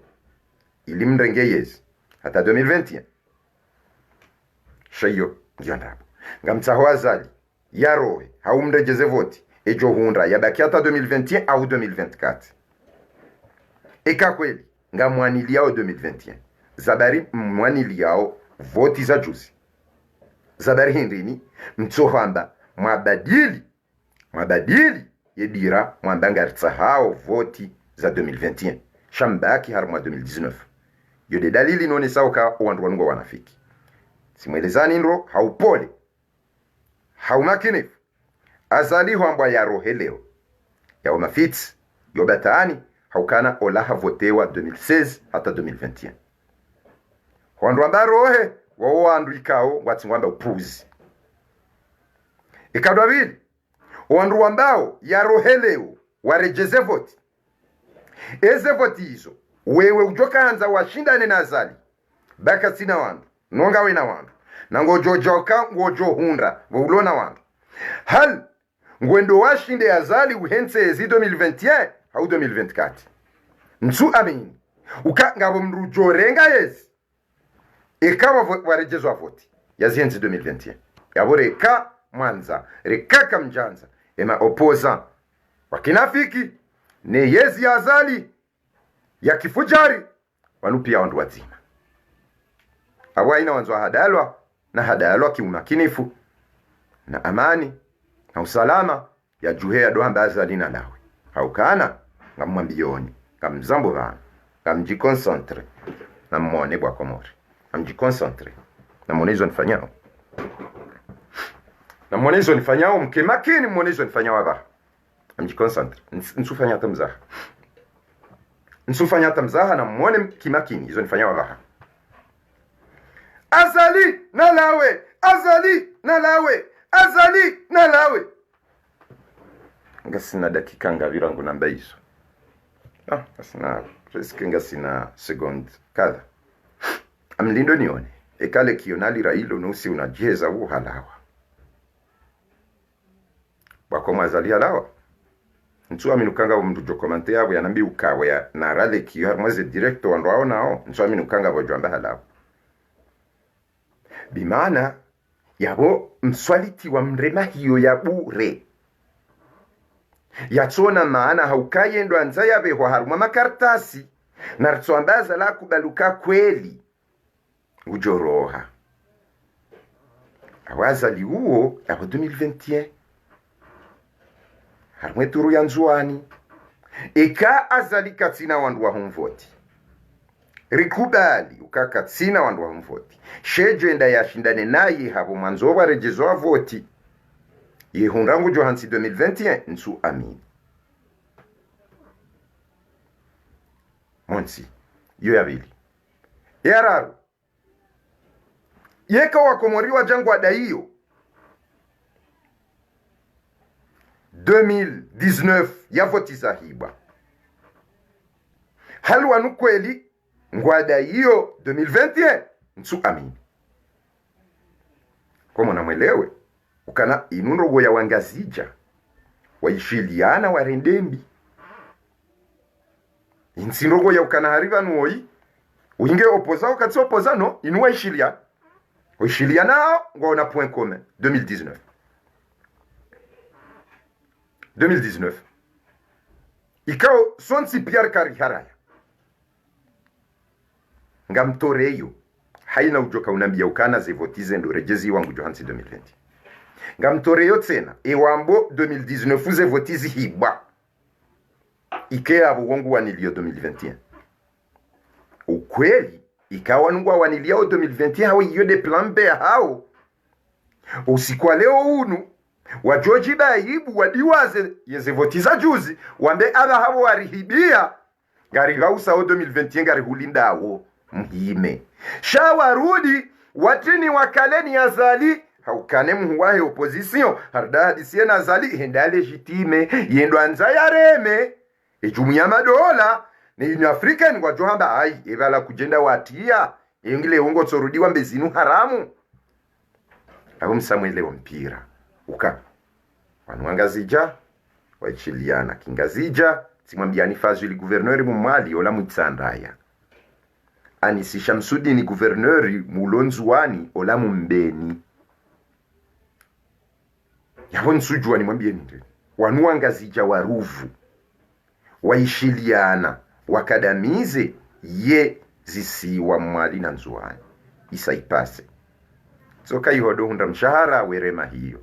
ili mrengeyezi hata 2021 shayo ngiandapo ngamtsahwazali yarohe haumrejeze voti ejo hundra yabaki hata 2021 au 2024 eka kweli ngamwaniliao 2021 zabari mwaniliao voti za juzi zabari hindrini mtsohamba mwabadili yedira mwambanga hao voti za 2021 shambaki harma 2019 yode dalili none sauka wandu wanungo wanafiki simwelezani nro haupole haumakinifu azali hwambwa ya rohe leo ya umafiti yobataani haukana olaha votewa 2016 hata 2021 wandu wamba rohe wao wandu ikao wati wamba upuzi ikadwa bili wandu wambao ya rohe leo warejeze voti eze voti hizo wewe ujoka hanza washindane na azali baka sina wandu nonga wena wandu na ngojojoka ngojo hundra vulona wandu hal ngwendo washinde azali uhense ezi 2021 au 2024 nsu amini uka ngabo mrujorenga yezi ikawa warejezwa voti yazi hense 2021 yabo reka mwanza reka kamjanza ema opoza wakinafiki ne yezi azali ya kifujari wanupia wandu wazima awaina wanzo hadalwa na hadalwa kiumakinifu na amani na usalama ya juhe ya doha mbaza lina lawe haukana ngamwambioni ngamzambo vana ngamjikoncentre na mwone bwa Komori ngamjikoncentre na mwonezo nifanyao mkemakini mwonezo nifanyao aba ngamjikoncentre nsufanya hata mzaha na mwone kimakini hizo nifanyao aba azali na lawe ngasina dakika ngavirangu namba hizo ngasina presque ngasina second kadha amlindo nione ekale kionali railo nusi unajeza uhalawa bako mazali halawa ntsua minukanga mtu jokomante yabo yanambi ukawe ya narale kiyo mwaze director wandu nao ntsua minukanga bojwamba halawa bimana yabo mswaliti wa mrema hiyo ya bure yachona maana haukayendo anza yabe kwa haruma makartasi na rtsoambaza la kubaluka kweli ujoroha awazali uo yabo 2021 harumwe turu ya nzuani eka azali katina wandu wa humvoti rikubali ukakatsina wandu wa mvoti shejenda yashindane naye habo mwanzo warejezo wa voti yehunrangu johansi 2021 nsu amini monsi yo yabili yararu yeka wakomori wa jangwa daiyo 2019 ya voti za hiba halu wanu kweli ngwada hiyo 2021 nsu amini kwa mwana mwelewe ukana inundo ya wangazija waishiliana warendembi insindogo ya ukana hariba nuoi uinge opoza ukatsi opoza no inu waishilia nao ngona point commun 2019 ikao sonsi Pierre Kariharaya ngamtoreyo haina ujoka unambia ukana zevotize ndo rejezi wangu Johansi 2020 ngamtoreyo tena ewambo 2019 uze votizi hibwa ike abo wongu wanilio 2021 ukweli ikawa nungwa wanilio 2021 hao iyo de plan B hao usikwa leo unu wajoji baibu wadiwaze yeze votiza juzi wambe aba hao warihibia gari gausa o 2021 gari hulinda hao mhime shawarudi watini wakaleni azali haukane muwahe opposition harda hadisie na zali henda legitime yendo anza yareme ejumuya madola ni Union African kwa johamba ai evala kujenda watia engile ungo tsorudiwa mbezinu haramu abo msamwele wa mpira uka wanwangazija waichiliana kingazija simwambiani fazili gouverneur mumali ola mutsandaya Anisi Shamsudi ni gouverneur mulonzuani ola mumbeni yabo nsujua ni mwambie nini wanuangazija waruvu waishiliana wakadamize ye zisiwa mwali na nzuani isaipase soka ihodo hunda mshahara werema hiyo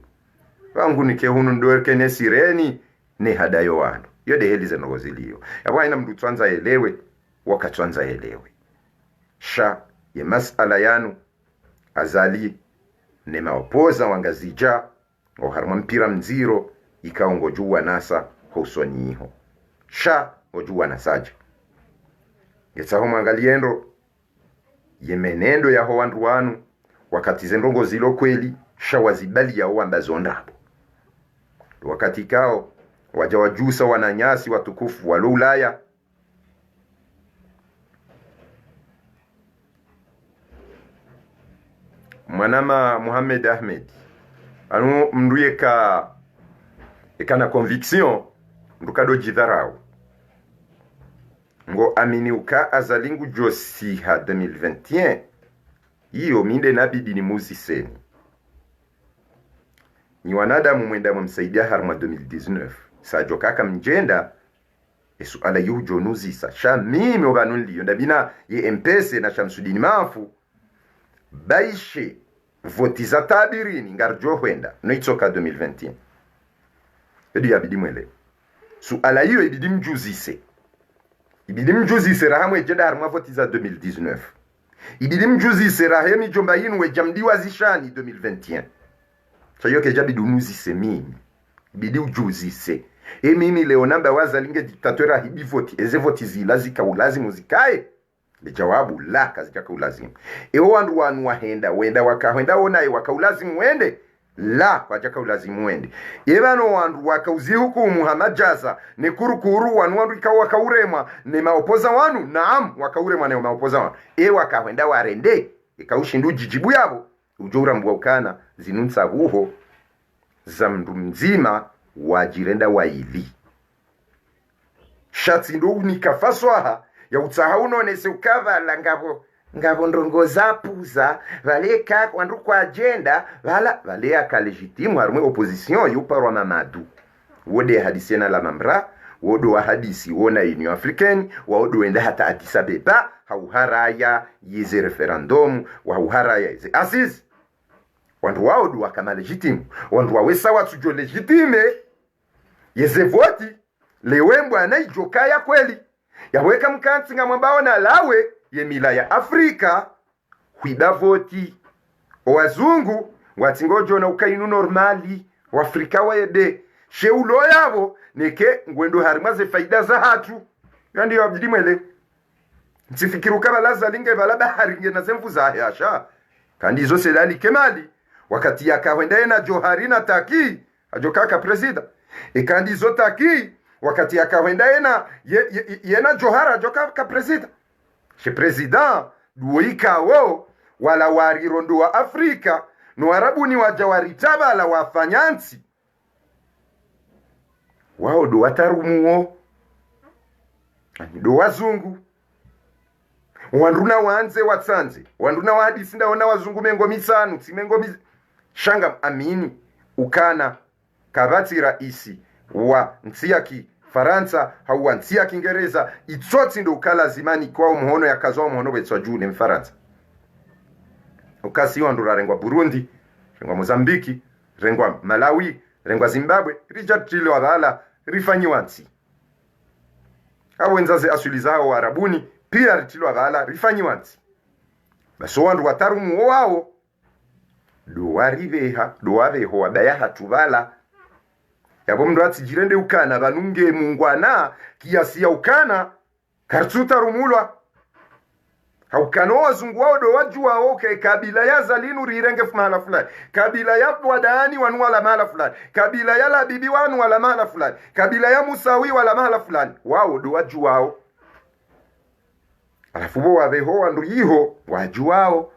wangu nike hunu ndoeke ne sireni ne hadayo wano yode helize nogoziliyo yabo haina mdu tuanza elewe wakatuanza elewe sha ye masala yanu azali ne maopoza wangazija oharma mpira mziro ikaongo juwa nasa husoniho sha ojuwa nasaja yetsaho mwangaliendo yemenendo ya howandu wanu wakati zendongo zilo kweli sha wazibali ya wamba zondabo wakati kao wajawajusa wananyasi watukufu wa Ulaya mwanama Mohamed Ahmed anu mnduye ka na conviction mdukado jidharau ngo amini uka azalingu josi ha 2021 iyo minde nabidi ni muziseni ni wanadamu mwenda mumsaidia harma 2019 sajo kaka mjenda esu ala yuhu jonuzisa sha mimi obanunli yondabina ye mpese na Shamsudini mafu baishe votiza tabirini ngarjo hwenda no itsoka 2021 edu yabidi mwele su ala hiyo ibidi mjuzise rahamwe jeda harma votiza 2019 ibidi mjuzise rahemi jomba yinu we jamdiwa zishani 2021 chayo ke jabi dunuzise mimi ibidi ujuzise mimi leo namba wazalinge diktatora hibi voti eze voti zilazika ulazimu zikae jawabu la kazika ka ulazimu wandu wanu wenda wakahenda onaye wakaulazimu wende la wajaka ulazimu wende bano wandu wakauzi huku Muhammad Jaza ne kurukuru wandu ikawa kaurema ne maopoza wanu naam wakaurema ne maopoza wanu wakahenda warende ikaushindu jijibu yabo ujora mbwa ukana zinunsa huho za mndu mzima wajirenda waili shati ndo unikafaswaha ya utaha nese ukava la ngabo ndongo zapuza valeka wandu kwa agenda vale aka legitimu harumwe opposition yuparwa Mamadu wode hadisiena la mambra wodo wa hadisi wona Union African wodo wenda hata Addis Abeba hauharaya yeze referendum hauharaya yeze aziz wandu waodo wakama legitimu wandu wawesa watujo legitime yeze voti lewembo anaijoka ya kweli yaweka mkansi nga mwambao na lawe ye mila ya Afrika huida voti wazungu watingojo na ukainu normali wa Afrika waede sheulo yabo neke ngwendo harimaze faida za hatu yandi yabidi mwele nsifikiru kabalaza linge balaba haringe na zemfu za yasha kandi zo selali kemali wakati yakawenda na Johari na Taki ajokaka presida kandi zo Taki wakati akawenda yena Johara joka president she president duoika wo wala warirondo wa Afrika no arabu ni wajawaritaba la wafanyansi wao do watarumuo do wazungu wanduna wanze watsanze wanduna wahadisi ndaona wazungu mengo misanu shanga amini ukana kabati raisi wa nsiaki Faransa hauwa nsia Kingereza itsotsi ndo ukala zimani kwa umuhono ya kazo umuhono wetswa juu Mfaransa ukasi wa ndurarengwa Burundi rengwa Mozambiki rengwa Malawi, rengwa Zimbabwe, rijatilo vala rifanyiwa nsi. Awenza ze asuli zao Arabuni pia ritilo vala rifanyiwa nsi. Baso wandu watarumu wao duwariveha duwaveho wabaya hatubala yabo mndu atijirende ukana banunge mungwana kiasi ya ukana kartuta rumulwa haukano wazungu wao do wajua okay kabila ya zalinu rirenge mahala fulani, kabila ya wadani wanu wala mahala fulani, kabila ya labibi wanu wala mahala fulani, kabila ya musawi wala mahala fulani, wao do wajua wao. Alafu bo wabeho wandu yiho wajuao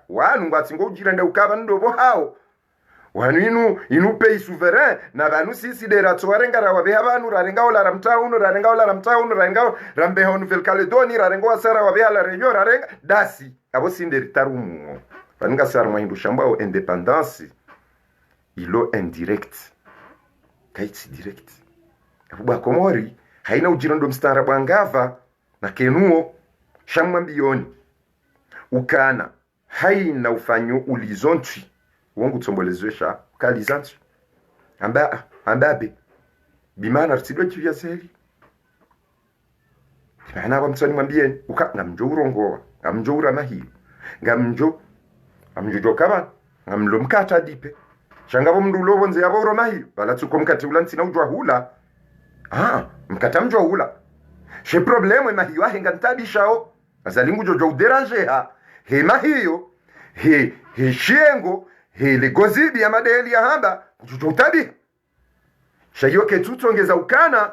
wanu ngwatsingo ujirende ukaba ndobo hao wanu inu pei souverain na banu sisi de ratsoarenga rawabe abantu rarenga ola ramtaunu rarenga ola ramtaunu rarenga rambe honu vel Caledoni rarenga wasara wabe ala reyo rarenga dasi abo sinde ritarumu banunga sarma hindu shambao independance ilo indirect kaiti direct abuba komori haina ujirondo mstara bwangava na kenuo shamma mbioni ukana haina ufanyo ulizontwi wongu tsombolezesha kalizantu ambabe bimana rtsidwe chivya seli bana bamtsani mwambieni uka ngamjo urongowa ngamjo uramahiyo ngamjo jokaba ngamlo mkata dipe shangabo mndu lobonze yabo uromahiyo balatsuko mkati ulantsina ujwa hula mkata mjwa hula she problème mahiyo ahenga ntabishao azalingu jojo uderanger ha he mahiyo he shengo hele gozibi ya madeli ya hamba kututotabi shayo ketutongeza ukana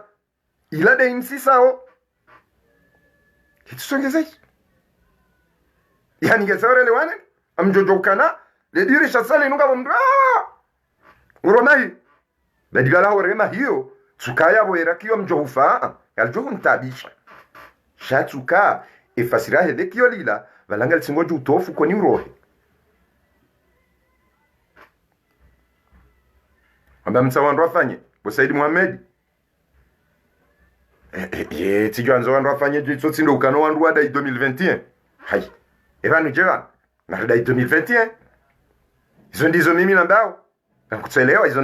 ilade insisao ketutongeza yani ngesaure lewane amjojo ukana le dirisha sale nuka mndu uromai badigala horema hiyo tsukaya boera kiyo mjohufa yaljo ntabisha shatsuka efasira hele kiyo lila balanga lsingoju utofu koni urohe amba msawandu afanye bo Said Mohamed tijo anzo wandu afanye jitso tsindo ukano wandu wada 2021 hai evanu jeva na dai 2021 hizo ndizo mimi nambao nakutselewa hizo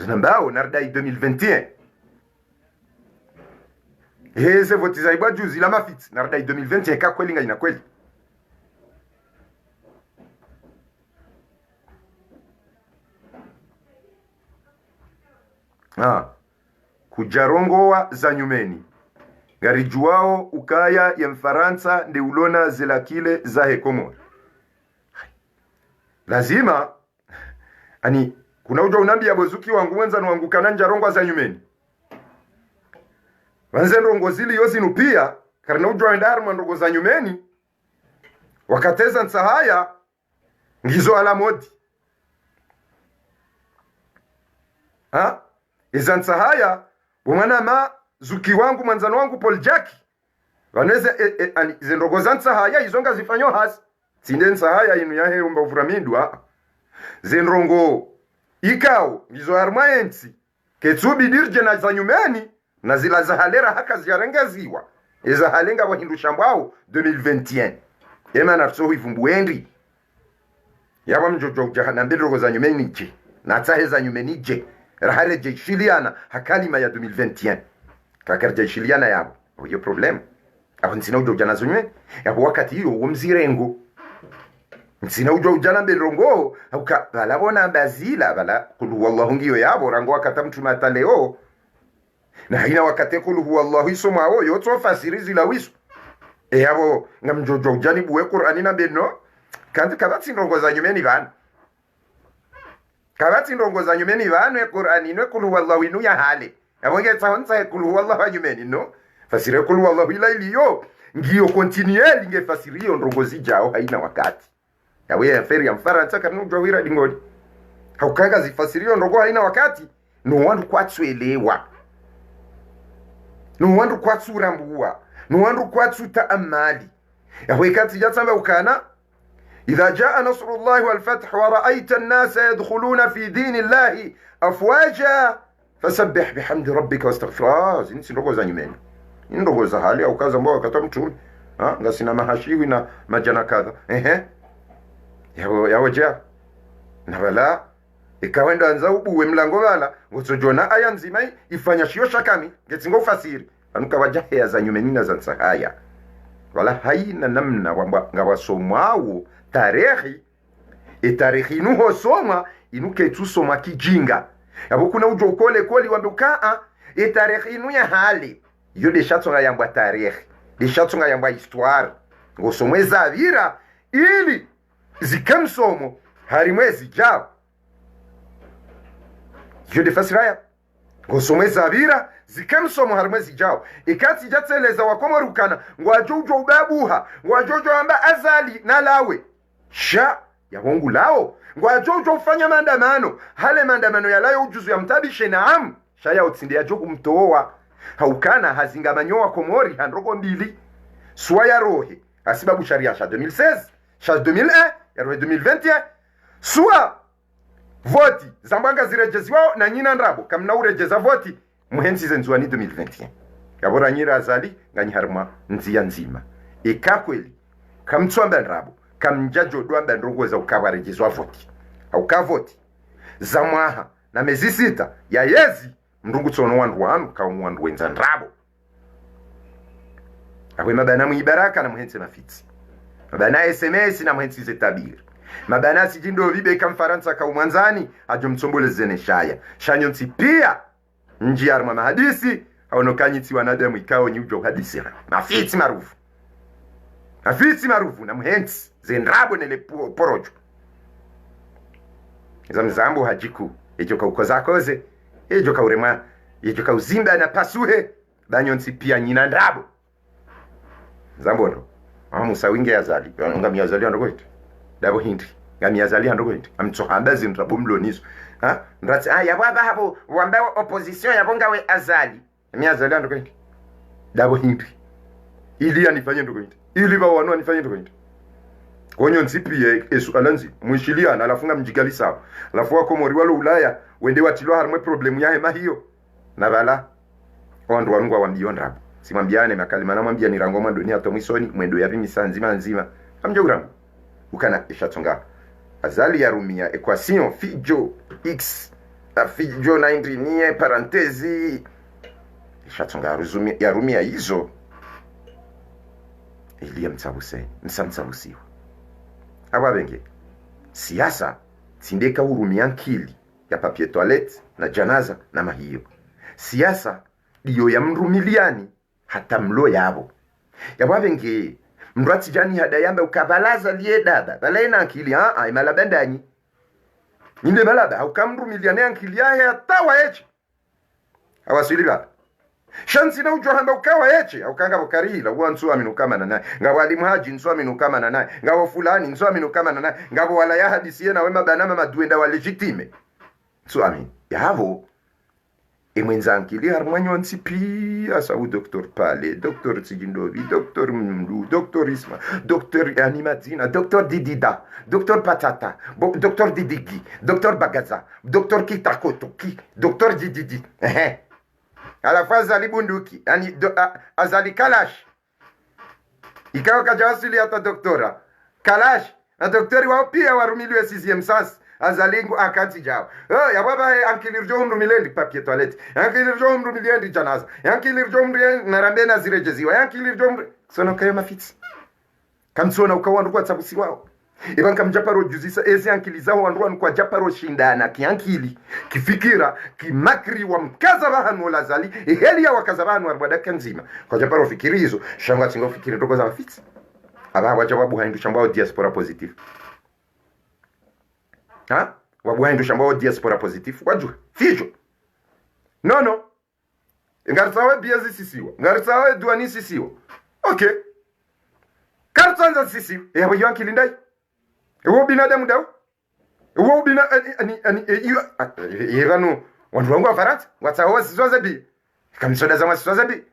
nambao na dai 2021 heze votiza ibwa juzi la mafit na dai 2021 ka kweli ngai na kweli kujarongowa za nyumeni garijuao ukaya ya Mfaransa nde ulona zelakile za hekomo lazima ani kuna ujo unambi ya bozuki wangu wenza na wangu kananja rongwa za nyumeni wanze rongo zili yozi nupia karina ujo endarma rongo za nyumeni wakateza nsahaya ngizo ala modi izansa haya bumana ma zuki wangu manzano wangu Paul Jack waneze zendogo zansa haya izonga zifanyo hasi sinde nsa haya inu yahe umba uvuramindwa zenrongo ikao izo armaensi ketsubi dirje na zanyumeni na zila zahalera haka ziarengeziwa eza halenga wa hindu shambao 2021 ema na tsohu ivumbuendi yaba mjojo jahanambe rogo zanyumeni je na tsahe zanyumeni je rahare jeshiliana hakalima ya 2021 kakar jeshiliana yabo hiyo problem aho nsina ujo jana zonywe yabo wakati hiyo umzirengo nsina ujo jana berongo auka balabona bazila bala kulu wallahu ngiyo yabo rango wakata mtu mataleo na haina wakati kulu huwallahu isoma hao yoto fasiri zila wisu yabo ngamjojo jani buwe Qur'ani na beno kandi kabati ndongo za nyumeni bana kabati ndongo za nyumeni bana Qur'ani no kulu wallahu inu ya hale abonge tsaonza kulu wallahu nyumeni no fasire kulu wallahu ila iliyo ngiyo continuer nge fasiriyo ndongo zijao haina wakati yawe ya feri ya Mfaransa kana ujawira dingoni haukanga zifasiriyo ndongo haina wakati no wandu kwatswelewa no wandu kwatsurambuwa no wandu kwatsuta amali yawe kati jatsamba ukana إذا جاء نصر الله والفتح ورأيت الناس يدخلون في دين الله أفواجا فسبح بحمد ربك واستغفره زين نروغو زانيمين نروغو زهالي أو كذا مبوا كتمتون نسينا mahashiwi na majana kadha ya wajaa na wala ikawenda anza ubuwe mlango wala ngozojona aya nzima ifanya shio shakami ngetsingo ufasiri anuka wajahe za nyumenina za nsahaya wala haina namna wamba ngawasomwawo tarehi tarehi nuho soma inuke tusoma kijinga yabo kuna ujo kole koli wambuka tarehi inu ya hali yo de shatsonga yamba tarehi de shatsonga yamba histoire ngosomweza avira ili zikamsomo harimwezi jao yo de fasiraya ngosomweza avira zikamsomo harimwezi jao ikati jatseleza wakomorukana ngwajojo ubabuha ngwajojo amba azali na lawe sha ya wongu lao ngwajojo ufanya maandamano hale maandamano yalayo ujuzu ya mtabishe naam shaya utsindia joku mtoa haukana hazingamanyoa komori handroko mbili swaya rohe asibabu sharia sha 2016 sha 2001 ya rohe 2021 swa voti zambanga zirejeziwao na nyina ndrabo kamna urejeza voti muhensi zenzuani 2021 yabora nyira azali ngani harma nzia nzima ikakweli kamtswamba ndrabo kamjajo dwamba ndrongo za ukabarejezwa voti au kavoti zamwaha na mezi 6 ya yezi mndungu tsono wandu wanu kaumwandu wenza ndrabo awe mabana mwibaraka na muhensi mafitsi mabana SMS na muhensi zetabiri mabana sijindo vibe kamfaransa kaumwanzani ajo mtsombole zene shaya shanyo pia nji arma mahadisi haonokanyitsi wanadamu ikao nyujo hadisi mafitsi marufu na muhensi zendrabo nele porojo zamzambo hajiku ejo kaukoza koze ejo kaurema ejo kauzimba na pasuhe banyonsi pia nyina ndrabo zambondo musa winge azali ngami azali andogoita dabo hindi ngami azali andogoita amtsohamba zindrabo mloniso ndratsi yababa habo wamba opposition yabonga we azali ngami azali andogoita dabo hindi ili anifanye ndogoita ili ba wanu anifanye ndogoita konyo nzipie esu alanzi mwishiliana alafunga mjigali sawa alafu wako mori walo Ulaya wende watilwa harmwe problemu yahe mahiyo na bala ondo wanungwa wambiondrabo simambiane makalima na mwambia ni rango mwando ni atomwisoni mwendo ya vimi sanzima nzima amjo urangu ukana ishatonga azali ya rumia equation fijo x a fijo 90 nie parentesi ishatonga ya rumia hizo Elia mtsabuse msamtsabusiwa ababenge siasa sindeka urumia nkili ya papier toilette na janaza na mahiyo siasa diyo ya mrumiliani hata mlo yabo yababenge mrati jani hadayamba ukabalaza liye dada balaina nkili imalabendani ninde malaba ukamrumiliane nkili yahe hata waeche awasiliba shansi na ujo hamba ukawa yeche ukanga bukarila wansu aminu kama na naye ngabo alimu haji nsu aminu kama na naye ngabo fulani nsu aminu kama na naye ngabo wala ya hadisi na wema banama maduenda wa legitime nsu amin yavo emwenza nkili harmanyo nsipi asabu doktor pale doktor tijindovi doktor mlu doktor isma doktor animadzina doktor didida doktor patata doktor didigi doktor bagaza doktor kitakotoki doktor dididi alafu azali bunduki yani azali kalash ikawa kajawasili hata doktora kalash na doktori wao pia warumiliwe CCM sasa azalingu akanti jao ya baba ankilirjo humrumilendi papier toilette ankilirjo humrumilendi janaza ankilirjo humrumilendi narambe na zirejeziwa ankilirjo sono kayo mafitsi kamsona ukawandu kwa tsabusi wao ibanka mjaparo juzisa ezi ankilizaho wanduwa kwa japaro shindana kiankili kifikira kimakri wa mkazabahanu olazali iheli ya wakazabahanu warwadaka nzima kwa japaro fikiri hizo shangwa tingo fikiri toko za mafitsi wajawabu haindu shambao diaspora positif wabu haindu shambao diaspora positif waju fijo no ngarsawe biazi sisiwa ngarsawe duani sisiwa okay kartanza sisiwa ya wajo ankilindai ewo binadamu dawo ewo bina yevanu wandu wangu wa Faransa watsawa sizoze bi kamsoda za sizoze bi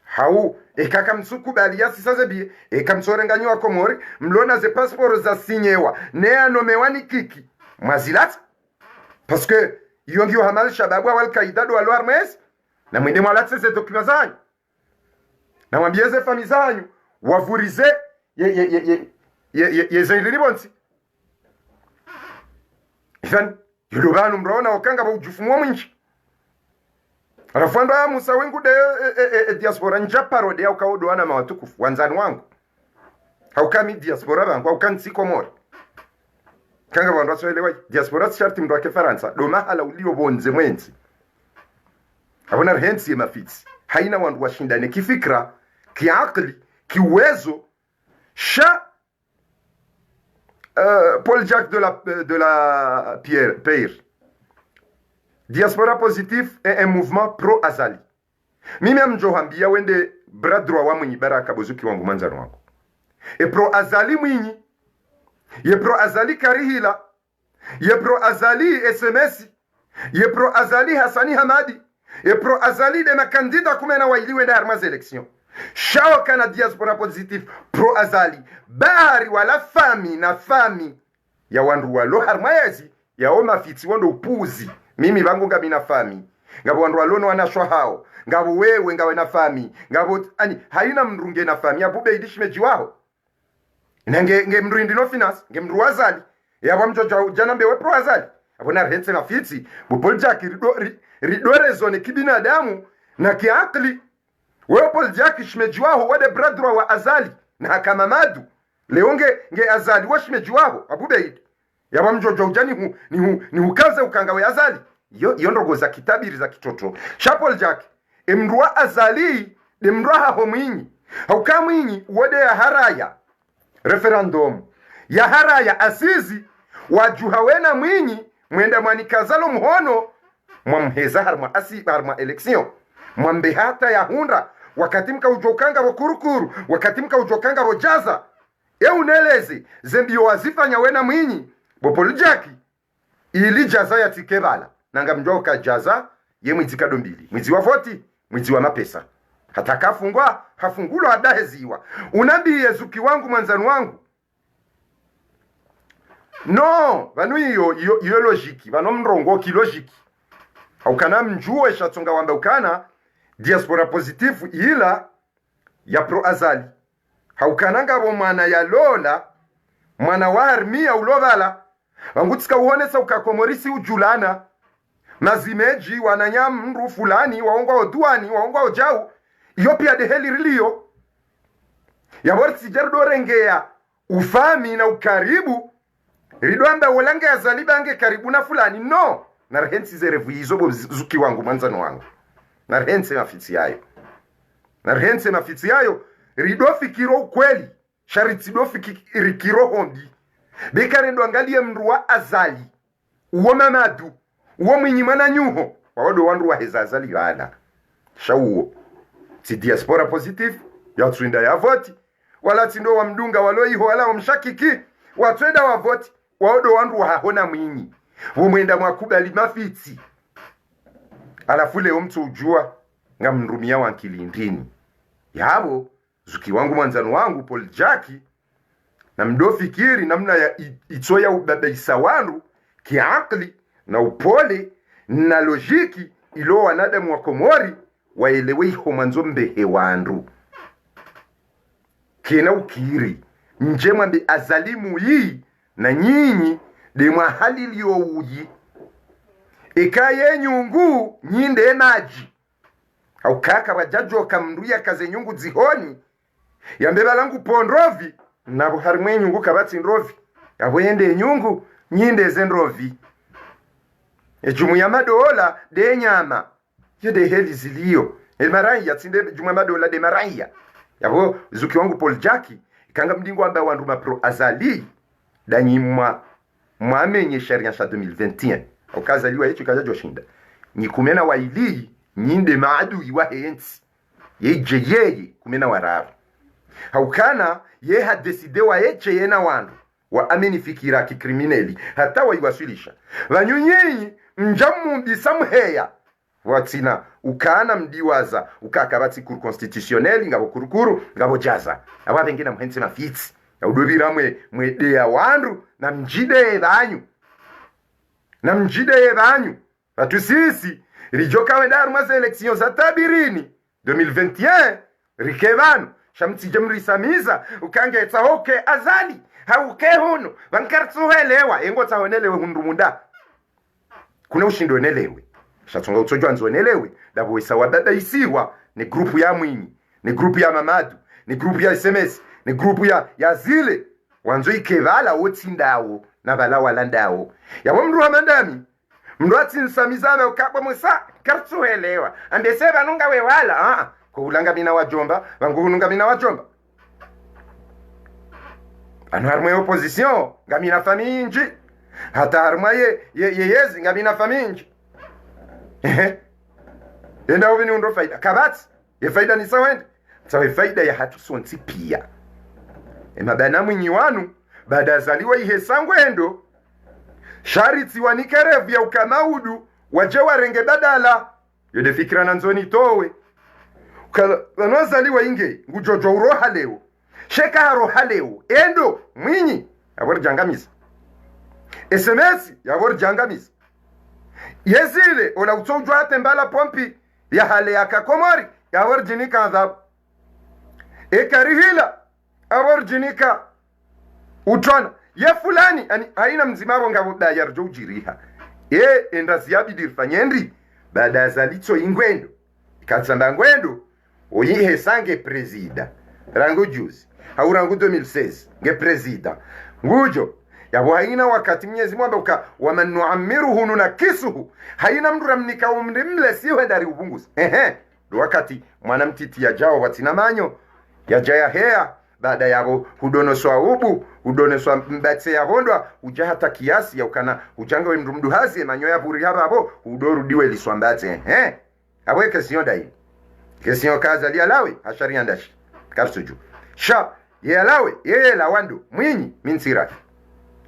hau ekaka msuku bali ya sizoze bi ekamsorenganyo wa Komori mlona ze passport za sinyewa ne anomewani kiki mazilat parce que yongi wa Hamal Shababu wal Qaida do Armes na mwende mwalatse ze documents zanyu na mwambieze famille zanyu wavurize ye zailini bonsi ifan Yulo banu mraona wakanga ba ujufumwa mwinchi. Rafando ya musa wengu de diaspora nja parode ya ukaodo wana mawatukufu. Wanzani wangu. Haukami diaspora bangu. Haukani siko mora. Kanga bandu wasoelewa diaspora sharti mdu wake Faransa. Do mahala ulio bonze mwenzi. Abona hensi ya mafitsi. Haina wandu washindane kifikra, kiakli, kiwezo. Sha Paul Jacques de la Pierre. Diaspora positif est un mouvement pro-Azali. Mimi amjohambia wende bras droit wa mwenye baraka bozuki wangu manzano wangu. E pro-Azali mwenye. Ye pro-Azali karihila. Ye pro-Azali SMS. Ye pro-Azali Hassani Hamadi. Ye pro-Azali de makandida kumena wailiwe da armaz election. Shao kana diaspora positif pro-Azali. Bahari wala fami na fami. Ya wandu walo harmayazi. Ya oma fiti wando upuzi. Mimi bangu ngabi na fami. Ngabo wandu walono wanashwa hao. Ngabo wewe ngawe na fami. Ngabo haina mrunge na fami. Abube idishmeji wao. Nge mruindi no finance. Nge mru Azali. Yabo mjojo jana mbewe pro-Azali. Abona rense na fiti. Paul Jacques ridore zone kibinadamu na kiakli. Wewe Paul Jacques shmeji wao wade bradra wa Azali. Na hakamamadu. Leonge nge Azali wa shmeji wao. Abube yaba mjojo ujani ni hukaze ukangawe Azali. Yo ndogo za kitabiri za kitoto. Paul Jacques emrua Azali de mrua haho mwinyi. Hauka mwinyi wade ya haraya referendum ya haraya asizi wajuhawena mwinyi mwenda mwanikazalo mhono mwamheza harma asi harma election mwambehata ya hunda wakati mka ujokanga rokurukuru wakati mka ujokanga rojaza uneleze zembio wazifanya wena mwinyi Paul Jacques ili jaza ya tikebala nanga mjoka jaza ye mwizi kadombili mwizi wa voti mwizi wa mapesa hata kafungwa hafungulo adaheziwa unabi yezuki wangu manzanu wangu no vanu iyo logiki vano mrongo ki logiki haukana mjuwe shatonga wamba ukana diaspora positifu ila ya pro-Azali haukana ngabo mwana ya lola mwana wa armia ulovala wangutika uonesa ukakomorisi ujulana mazimeji wananyam mru fulani waongwa oduani waongwa ojau iyo pia deheli rilio ya borti jardo rengea ufami na ukaribu ridwamba wolange Azali bange karibu na fulani no narhensi zerevu izo zuki wangu manzano wangu narhense mafitsi yayo rido fikiro ukweli shariti do fikiro hondi bekare ndo angalie mru wa Azali uwo mamadu uwo mwinyi mana nyuho waodo wandu wa heza Azali yana shauo si diaspora positif ya tuinda ya voti wala tindo wa mdunga waloiho wala wamshakiki watwenda wa voti waodo wandu wa hahona mwinyi umwenda mwakubali mafitsi alafu leo mtu ujua nga mrumia wa kilindini yabo zuki wangu manzano wangu Paul Jacques na mdo fikiri namna ya itoya ubabaisa wandu kiakli na upole na logiki ilo wanadamu wa Komori waelewe iho manzo mbehe wandu kena ukiri njema mbe Azalimu hii na nyinyi de mahali liyo uji ikaye nyungu nyinde naji au kaka wajajo kamruya kaze nyungu zihoni yambeba langu pondrovi na buharimwe nyungu kabati ndrovi yabwende nyungu nyinde zendrovi ejumu ya madola de nyama yede heli zilio elmaraya tsinde jumu ya madola de maraya yabo zuki wangu Paul Jacques kanga mdingo amba wandu mapro Azali danyi mwamenye sheria sa 2021 ukazaliwa hicho kaja joshinda nikumena waili nyinde maadu iwa hensi yeye kumena warabu haukana ye hadeside wa yeche yena wandu wa ameni fikira kikrimineli hata wa iwasilisha vanyunyenyi mjamu bisamheya watina ukana mdiwaza ukakabati kuru constitutionnel ngabo kurukuru ngabo jaza aba bengena mhense mafitsi ya udobira mwede ya wandu na mjide banyu batu sisi rijoka wendaru maze election za tabirini 2021 rikevanu shamti jamri samiza ukangetsa hoke Azali hauke huno bankartsuhelewa engo tsahonelewe hundumunda kuna ushindo nelewe shatsonga utsojwa nzo nelewe dabo isawa baba isiwa ni grupu ya Mwinyi, ni grupu ya Mamadu, ni grupu ya SMS, ni grupu ya zile wanzo ikevala wotindawo na bala walandao yabo mndu amandami mndu atsinsamizana ukabwa musa kartsuelewa andeseba nunga we wala ko ulanga mina wajomba vangununga mina wajomba anu harmwe opposition ngamina faminji hata harmwe yezi ngamina faminji enda ovini undo faida kabats ye faida ni sawende sawe faida ya hatu sonti pia mabana Mwinyi wanu baada zaliwa ihe sangwendo shariti wanikerevu ya ukamaudu waje warenge badala yode fikira nanzoni towe wanozaliwa inge ngujojo uroha leo sheka haroha leo endo Mwinyi yabor jangamisa SMS yabor jangamisa yezile ola utojwa atembala pompi ya hale ya kakomori yabor jinika adhab ekarihila yabor jinika utwana ye fulani ani haina mzimabo ngabuda yarjo ujiriha enda ziabidir fanyendi baada zalitso ingwendo ikatsamba ngwendo oyihe sange presida rangu juzi au rangu 2016 nge presida ngujo yabo haina wakati Mwenyezi Mungu ambaye waman nu'ammiruhu nunakisuhu haina mndu ramnika umrimle siwe dari ubunguzi do wakati mwanamtiti ya jao watina manyo ya jaya hea baada yabo hudonoswa ubu hudonoswa mbatse ya hondwa uja hata kiasi ya ukana uchanga we mdu hazi manyoya buri haba abo hudorudiwe liswambate abwe question dai question kaza lia lawe ashari andashi karsuju sha ye lawe ye la wandu Mwinyi minsira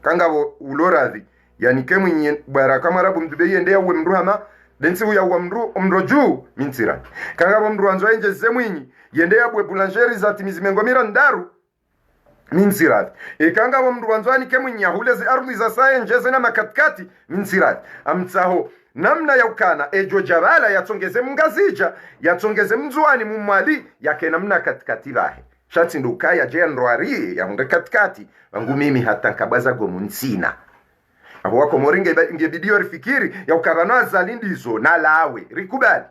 kanga uloravi yani ke Mwinyi baraka marabu mdube yende ya we mdu hama densi uya wa mroju minsira kanga bo mdu anzo enje ze Mwinyi yende ya bwe boulangerie za timizimengomira ndaru minsirati ikanga bo mndu wanzwani ke Mwinyi ahulezi ardhi za saye njeze na makatkati minsirati amtsaho namna ya ukana ejo jabala yatsongeze mngazija yatsongeze mzwani mumali yake namna katikati lahe shati ndukaya je ndwari ya hunde katikati wangu mimi hata nkabaza gomu nsina abo wako moringe ngebidio rifikiri ya ukabana zalindizo na lawe rikubali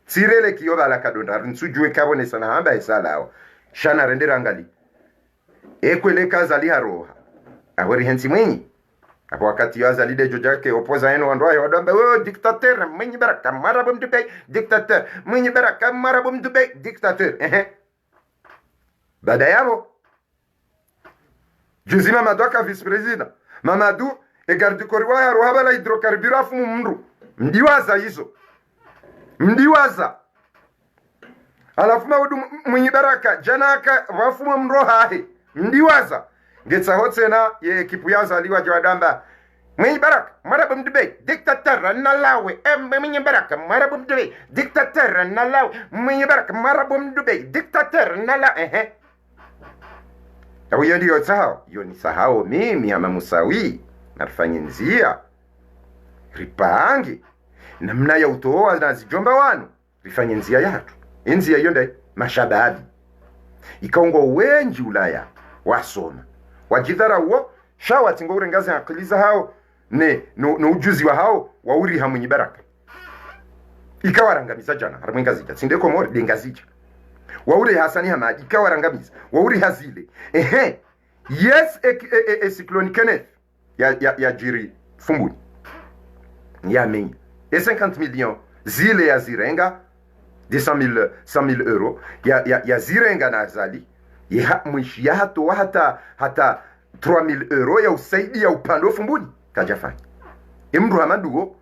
sirele kiyoba la kadonda nsujue kabone sana hamba isalao shana rendera angali ekwele kaza li haroha ahori hensi Mwinyi hapo wakati yaza lide jojake opoza eno wandoa wadamba dictateur Mwinyi baraka marabu mdube dictateur Mwinyi baraka marabu mdube dictateur baada yabo juzima madoka vice president Mamadu e garde corps ya roha bala hydrocarbure afu mndu mdiwaza hizo mdiwaza alafu maudu Mwinyi baraka janaka wafu mroha mdiwaza ngetsa hotsena ye ekipu yaza liwa jawadamba Mwinyi baraka marabu mdube dictateur na lawe Mwinyi baraka marabu mdube dictateur na lawe Mwinyi baraka marabu mdube dictateur na la Abu yondi yotsahao yoni sahao mimi ama musawi narifanye nzia ripange namna ya utoa na zijomba wanu rifanye nzia yatu nzia yonda mashababi ikaungwa wenji ulaya wasoma wajidhara uo shawa tingo urengazi akiliza hao no ujuzi wa hao wauri ha Mwinyi baraka ikawarangamiza jana harimwengazija sindeko mori dengazija wauri Hasani Hamadi ikawarangamiza wauri hazile yes cyclone Kenneth ya jiri fumbuni ya menyi 50 millions zile ya zirenga de 100 000 euros ya zirenga na zali ya mwishi ya hata 3000 euros ya usaidi ya upande fumbuni kajafanya mndu hamaduo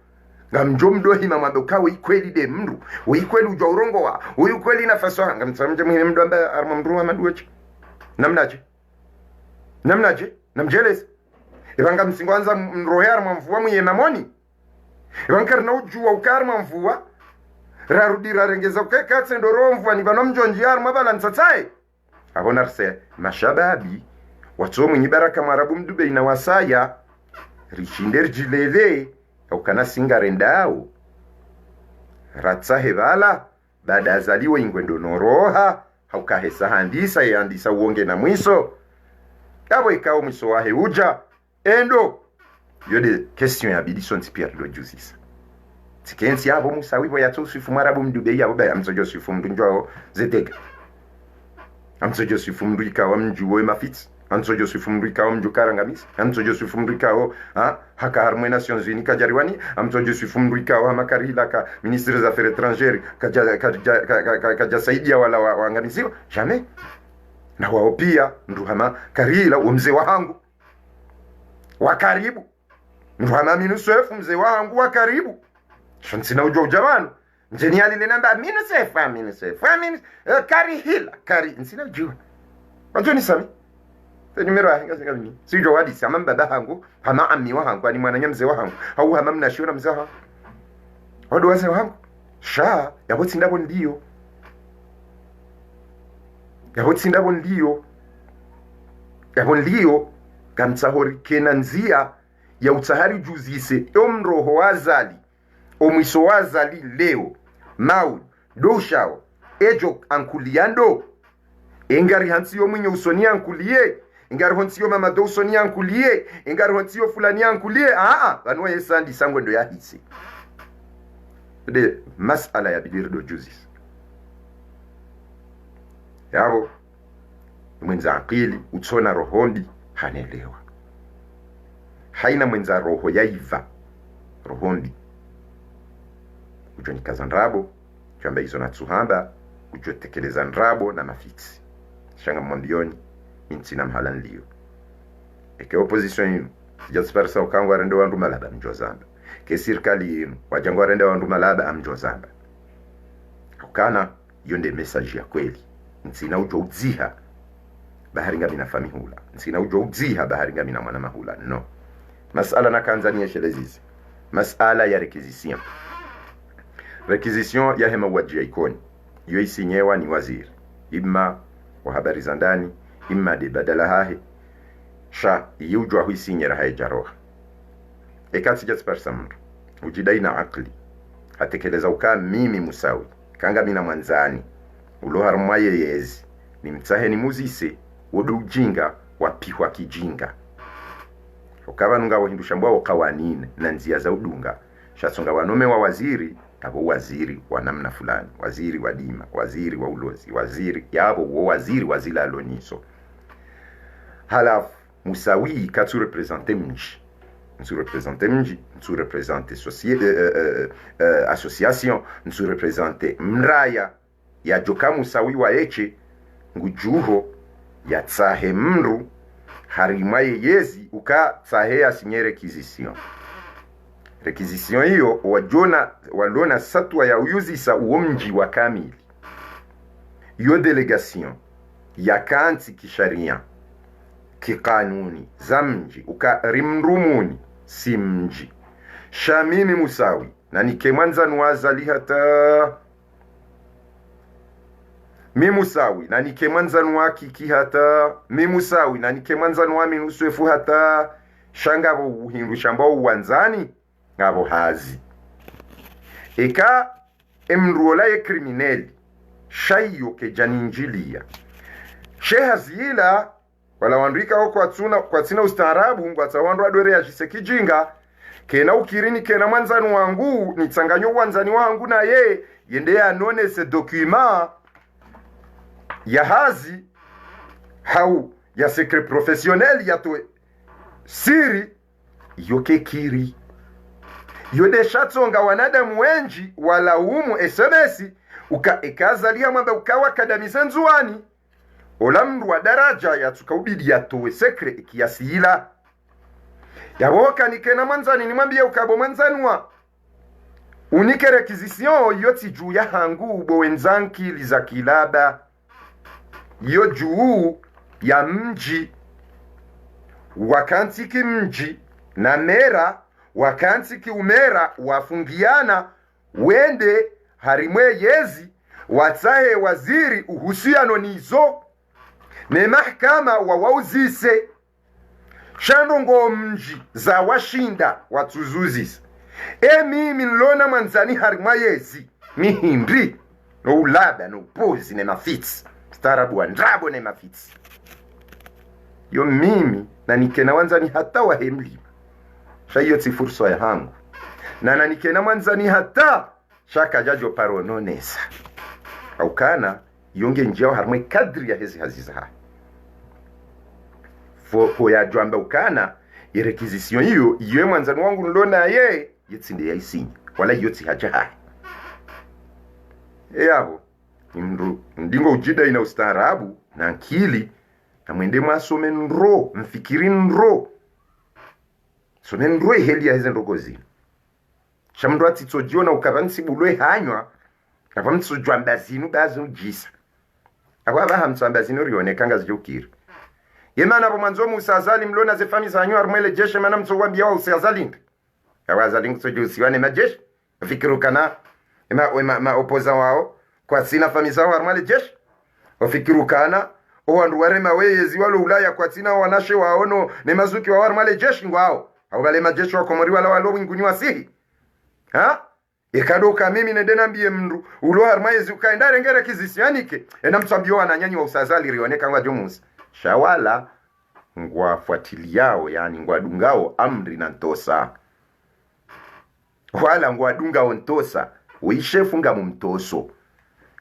ngamjo mdo hima mambe kawe ikweli de mndu uikweli uja urongo wa uikweli nafasi wa ngamtsamje mhime mndu ambaye arma mndu hamaduoche namnaje namjeleza ibanga msingwanza mrohera mvua mwenye mamoni ibankar na ujua ukarma mvua rarudira rengeza ukeka ndoro mvua ni bano mjonji arma bala ntsatsaye abona rse mashababi watso Mwinyi baraka marabu mdube ina wasaya rishinder jilele ukana singarendao ratsahe bala baada azaliwa ingwendo noroha haukahesa handisa yandisa uonge na mwiso yabo ikao mwiso wahe uja endo yo de question ya bidi son tipiat lo justice tikensi abo musawi bo yatu sifu marabu mdube ya boba amsojo sifu mdunjwa zetega amsojo sifu mduika wa mjuwo mafits amsojo sifu mduika wa mjukara ngamis amsojo sifu mduika wa haka harmoni Nations Unies kajariwani amsojo sifu mduika wa makarila ka ministre des affaires étrangères kaja saidia wala waangamiziwa jamais na wao pia nduhama karila mzee wangu wa karibu nduhama minusefu mzee wangu wa karibu sina ujua ujamani njeni alile namba minusefu kari hila kari nsina ujua wajua ni sami numero ya hinga mimi si ujua wadi sama mbaba hangu hama ammi wa hangu ani mwananya mzee wa hangu au hama mnashiona mzee hangu wadu wazee wangu sha yaboti ndabo ndiyo yabo ndiyo gamtsahori kenanzia ya utahari juzise omroho wazali omwiso wazali leo mau doshao ejo ankuliando engari hansiyo mwenye usoni ankulie engari hansiyo mama do usoni ankulie engari hansiyo fulani ankulie banwa yesandi sangwe ndo yahisi de masala ya bidir do juzis yabo mwenza akili utona rohondi hanelewa haina mwenza roho yaiva rohondi ujo nikaza ndrabo chamba hizo natsuhamba ujo tekeleza ndrabo na mafiti shanga mwambioni intina mhala nliyo eke opposition yinu sijasiparisa ukangu arende wandu malaba mjozamba ke sirikali yinu wajangu arende wandu malaba amjozamba ukana yonde message ya kweli ntina ujo udziha bahari ngami na famihula ntina ujo udziha bahari ngami na mwana mahula no masala na kanzania shelezizi masala ya requisition ya hema wajia ikoni yo isinyewa ni waziri imma wa habari za ndani imma de badala hahe sha yujwa huisinyera haijaroha ekati jasparsa mtu ujidai na akli hatekeleza ukaa mimi musawi kanga mina mwanzani uloharumwaye yezi ni mtahe ni muzise wodu ujinga wapihwa kijinga ukaba nunga wahindusha mbwa wakawanine na nzia za udunga shasonga wanome wa waziri abo waziri wa namna fulani waziri wa dima waziri wa ulozi waziri yabo waziri wa zila loniso halaf musawi katu representer mji nsu representer association nsu representer mraya ya joka musawi wa eche ngujuho ya tsahe mru harimaye yezi uka tsahe ya sinye requisition hiyo walona satwa ya uyuzisa uo mji wa kamili yo delegation ya kanti kisharia kikanuni za mji ukarimrumuni si mji shamimi musawi na nikemwanza nwazali hata mimusawi na nikemwanza nwakiki hata mimusawi na nikemwanza nwami nusuefu hata shangabo uhindu shambao uwanzani ngabo hazi eka emruola ye krimineli shayo ke janinjilia shehazila wala wandika wako kwa tina ustaarabu ngwata wandu adwere ya jisekijinga kena ukirini kena mwanzani wangu nitsanganyo wanzani wangu na ye yende ya none se document ya hazi hau ya secret professionnel ya to siri yoke kiri yode shatsonga wanadamu wenji wala umu SMS ekazalia mwamba ukawa kadamiza nzuani olamru wa daraja ya tukaubidi ya towe sekre kiasila yaboka nikena mwanzani ni mwambia ukabo mwanzanwa unike requisition yoti juu ya hangu ubo wenzanki liza kilaba yo juu ya mji wakanti ki mji na mera wakanti ki umera wafungiana wende harimwe yezi watahe waziri uhusiano nizo ne mahkama wawauzise shandongo mji za washinda watuzuzise mimi nlona manzani harimwa yezi mihindri no ulaba no pozi ne mafitsi starabu wa ndrabo ne mafitsi yo mimi na nikena wanzani hata wa hemlima shayo ti fursa ya hangu na nanikena mwanzani hata shaka jajo parononesa au kana yonge njao harmwe kadri ya hezi haziza fo ya jwamba ukana yerekizisyon hiyo iwe mwanzani wangu nlona ye yetsinde ya isinyi wala yotsi haja hai yabo ndingo ujida ina ustaarabu na akili na mwende mwasome nro mfikiri nro some nro heli ya hizi nrogozi shamndo atitsojiona ukavansi bulwe hanywa avamtso jwambazinu bazu jisa akwaba hamtsambazinu rionekanga zijukiri yemana po mwanzo musazali mlona ze fami zanyu armele jeshe mana mtsowambia wa usazalinde awazalingu sojusiwane majeshi fikiru kana ma opoza wao kwa sina fami zao armele jeshe wafikiru kana owandu warema weyezi walo ulaya kwa tina wanashe waono ne mazuki wa armele jeshe ngwao au wale majeshi wa komori wala walo nguni wasihi ha ikadoka mimi nende nambie mndu ulo armaizi ukaenda ngere kizisianike ena mtsambio wananyanyi wa usazali rioneka ngwa jomusi shawala ngwafuatiliao yani ngwadungao amri na ntosa wala ngwadungao ntosa uishefu nga mumtoso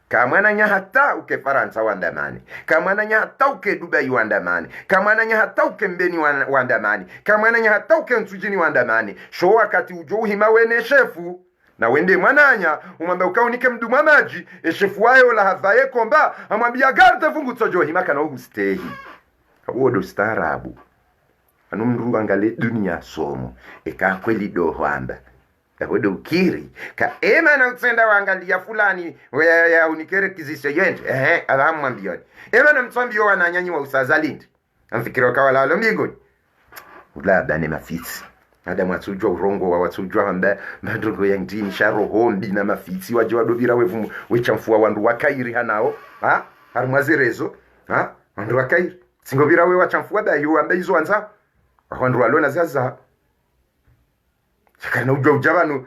kamwana nya hata uke Faransa wandamani kamwana nya hata uke Dubai wandamani kamwana nya hata uke Mbeni wandamani kamwana nya hata uke Nsujini wandamani sho wakati ujo hima wene shefu na wende mwananya umwambia ukaunike mduma maji eshefu wayo la hadhaye komba amwambia garde vungu tsojo hima kana ugustehi wodo starabu anu mru angale dunia somo eka kweli do hwamba wodo ukiri ka ema na utsenda wangalia fulani ya unikere kizisho yende alamwambia ema na mtsambio wananyanyi wa usazalindi amfikira kawala mbingoni labda ni mafisi ada mwatujwa urongo wa watujwa hamba madrogo ya ndini sharo hombi na mafisi waje wadobira wevu wechamfua wandu wakairi hanao harumwazirezo wandu wakairi singobira we wachamfua da yu ambe izo anza wandu walona zaza kana ujwa ujabanu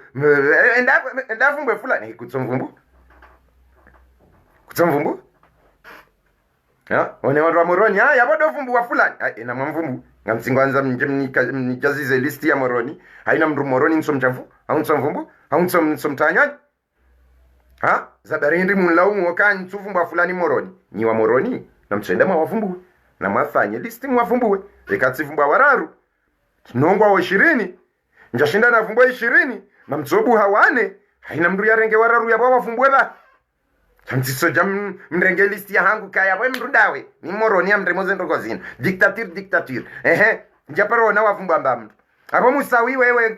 enda vumbwe fulani kutsomvumbu one wandu wa moroni yabodo vumbu wa fulani ina mwamvumbu ngamsingwanza mnijazize listi ya moroni haina mndu moroni nsomchafu hauntsomvumbu hauntsomtanyani zabarindi munlaumu wakani nsuvumbu wa fulani moroni ni wa moroni na mtsenda mwa wavumbu na mwafanye listi mwavumbuwe ekatsivumbu wa wararu nongwa wa 20 njashinda na vumbu 20 na mtsobu hawane haina mndu ya renge wararu ya wavumbuwe ba chamtiso jam mrenge listi ya hangu kaya we mndu dawe ni moroni ya mremoze ndokozina dictature njaparo na wavumbu amba mndu abo musawi wewe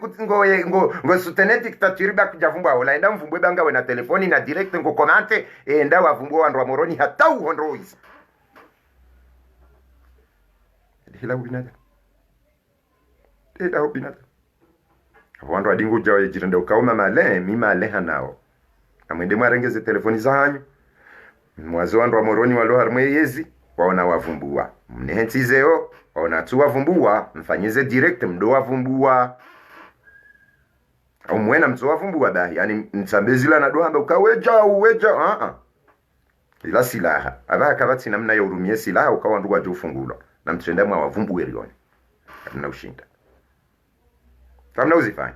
ngo sutene dictature ba kujavumbu wala enda mvumbwe banga we na telefoni na direct ngo komante enda wavumbu wandu wa moroni hata uhondroizi hila ubinada eda ubinada wandu adingu jawe jirende ukauma male mima aleha nao amwende mwarengeze telefoni zanyu mwazo wandu wa moroni walo harmwe yezi waona wavumbua mnehentizeo waona tu wavumbua mfanyize direct mdo wavumbua au mwena mtu wavumbua dahi yani msambezila na dohamba uweja ila silaha aba kabati namna ya urumie silaha ukawa ndugu ajufungulo na mtenda mwa wavumbu elioni kamna ushinda kamna uzifanya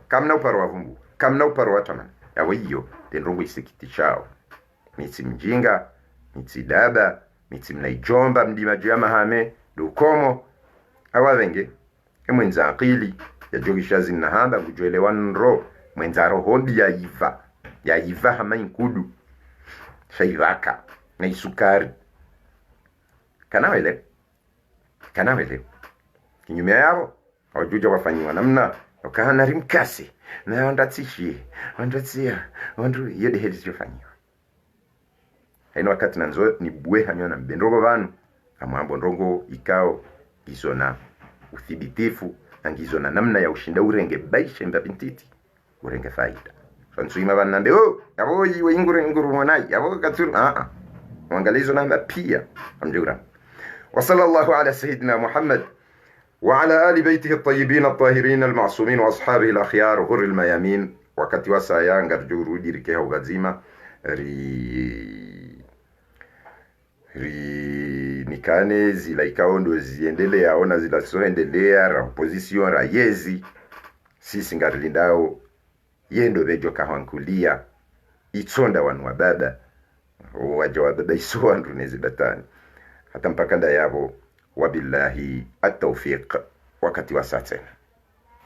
kamna uparo wavumbu kamna uparo watamana yawe hiyo tenrongo isikiti chao mitsi mjinga mitsi daba mitsi mnaijomba mdima jama hame dukomo awavenge emwenza akili ya jogishazi na hamba kujoelewan ro mwenza rohondi ya iva hama inkudu shairaka na isukari kanawele kinyume yao wajuja wafanyiwa namna wakahana rimkasi na wandatsishi wandatsia wandu yede hedi jofanyiwa haino wakati nanzo ni bwe hanyo na mbendrogo vanu amambo ndrongo ikao gizona uthibitifu na gizona namna ya ushinda urenge baishe mbabintiti urenge faida fansuima vanambe yabo yiwe inguru mwanai yabo katsuru wangalizo namba pia amjura وصلى الله على سيدنا محمد وعلى آل بيته الطيبين الطاهرين المعصومين وأصحابه الأخيار غر الميامين wakati wa saya ngarjuru dirike ho gazima ri nikane zila ikaondo ziendelea ona zila soendelea ra opposition ra yezi sisi ngarilindao yendo bejo kahwankulia itsonda wanu wa baba waja wa baba iso wandu nezibatani hata mpaka nda yabo wabillahi at-tawfiq wakati wa satena.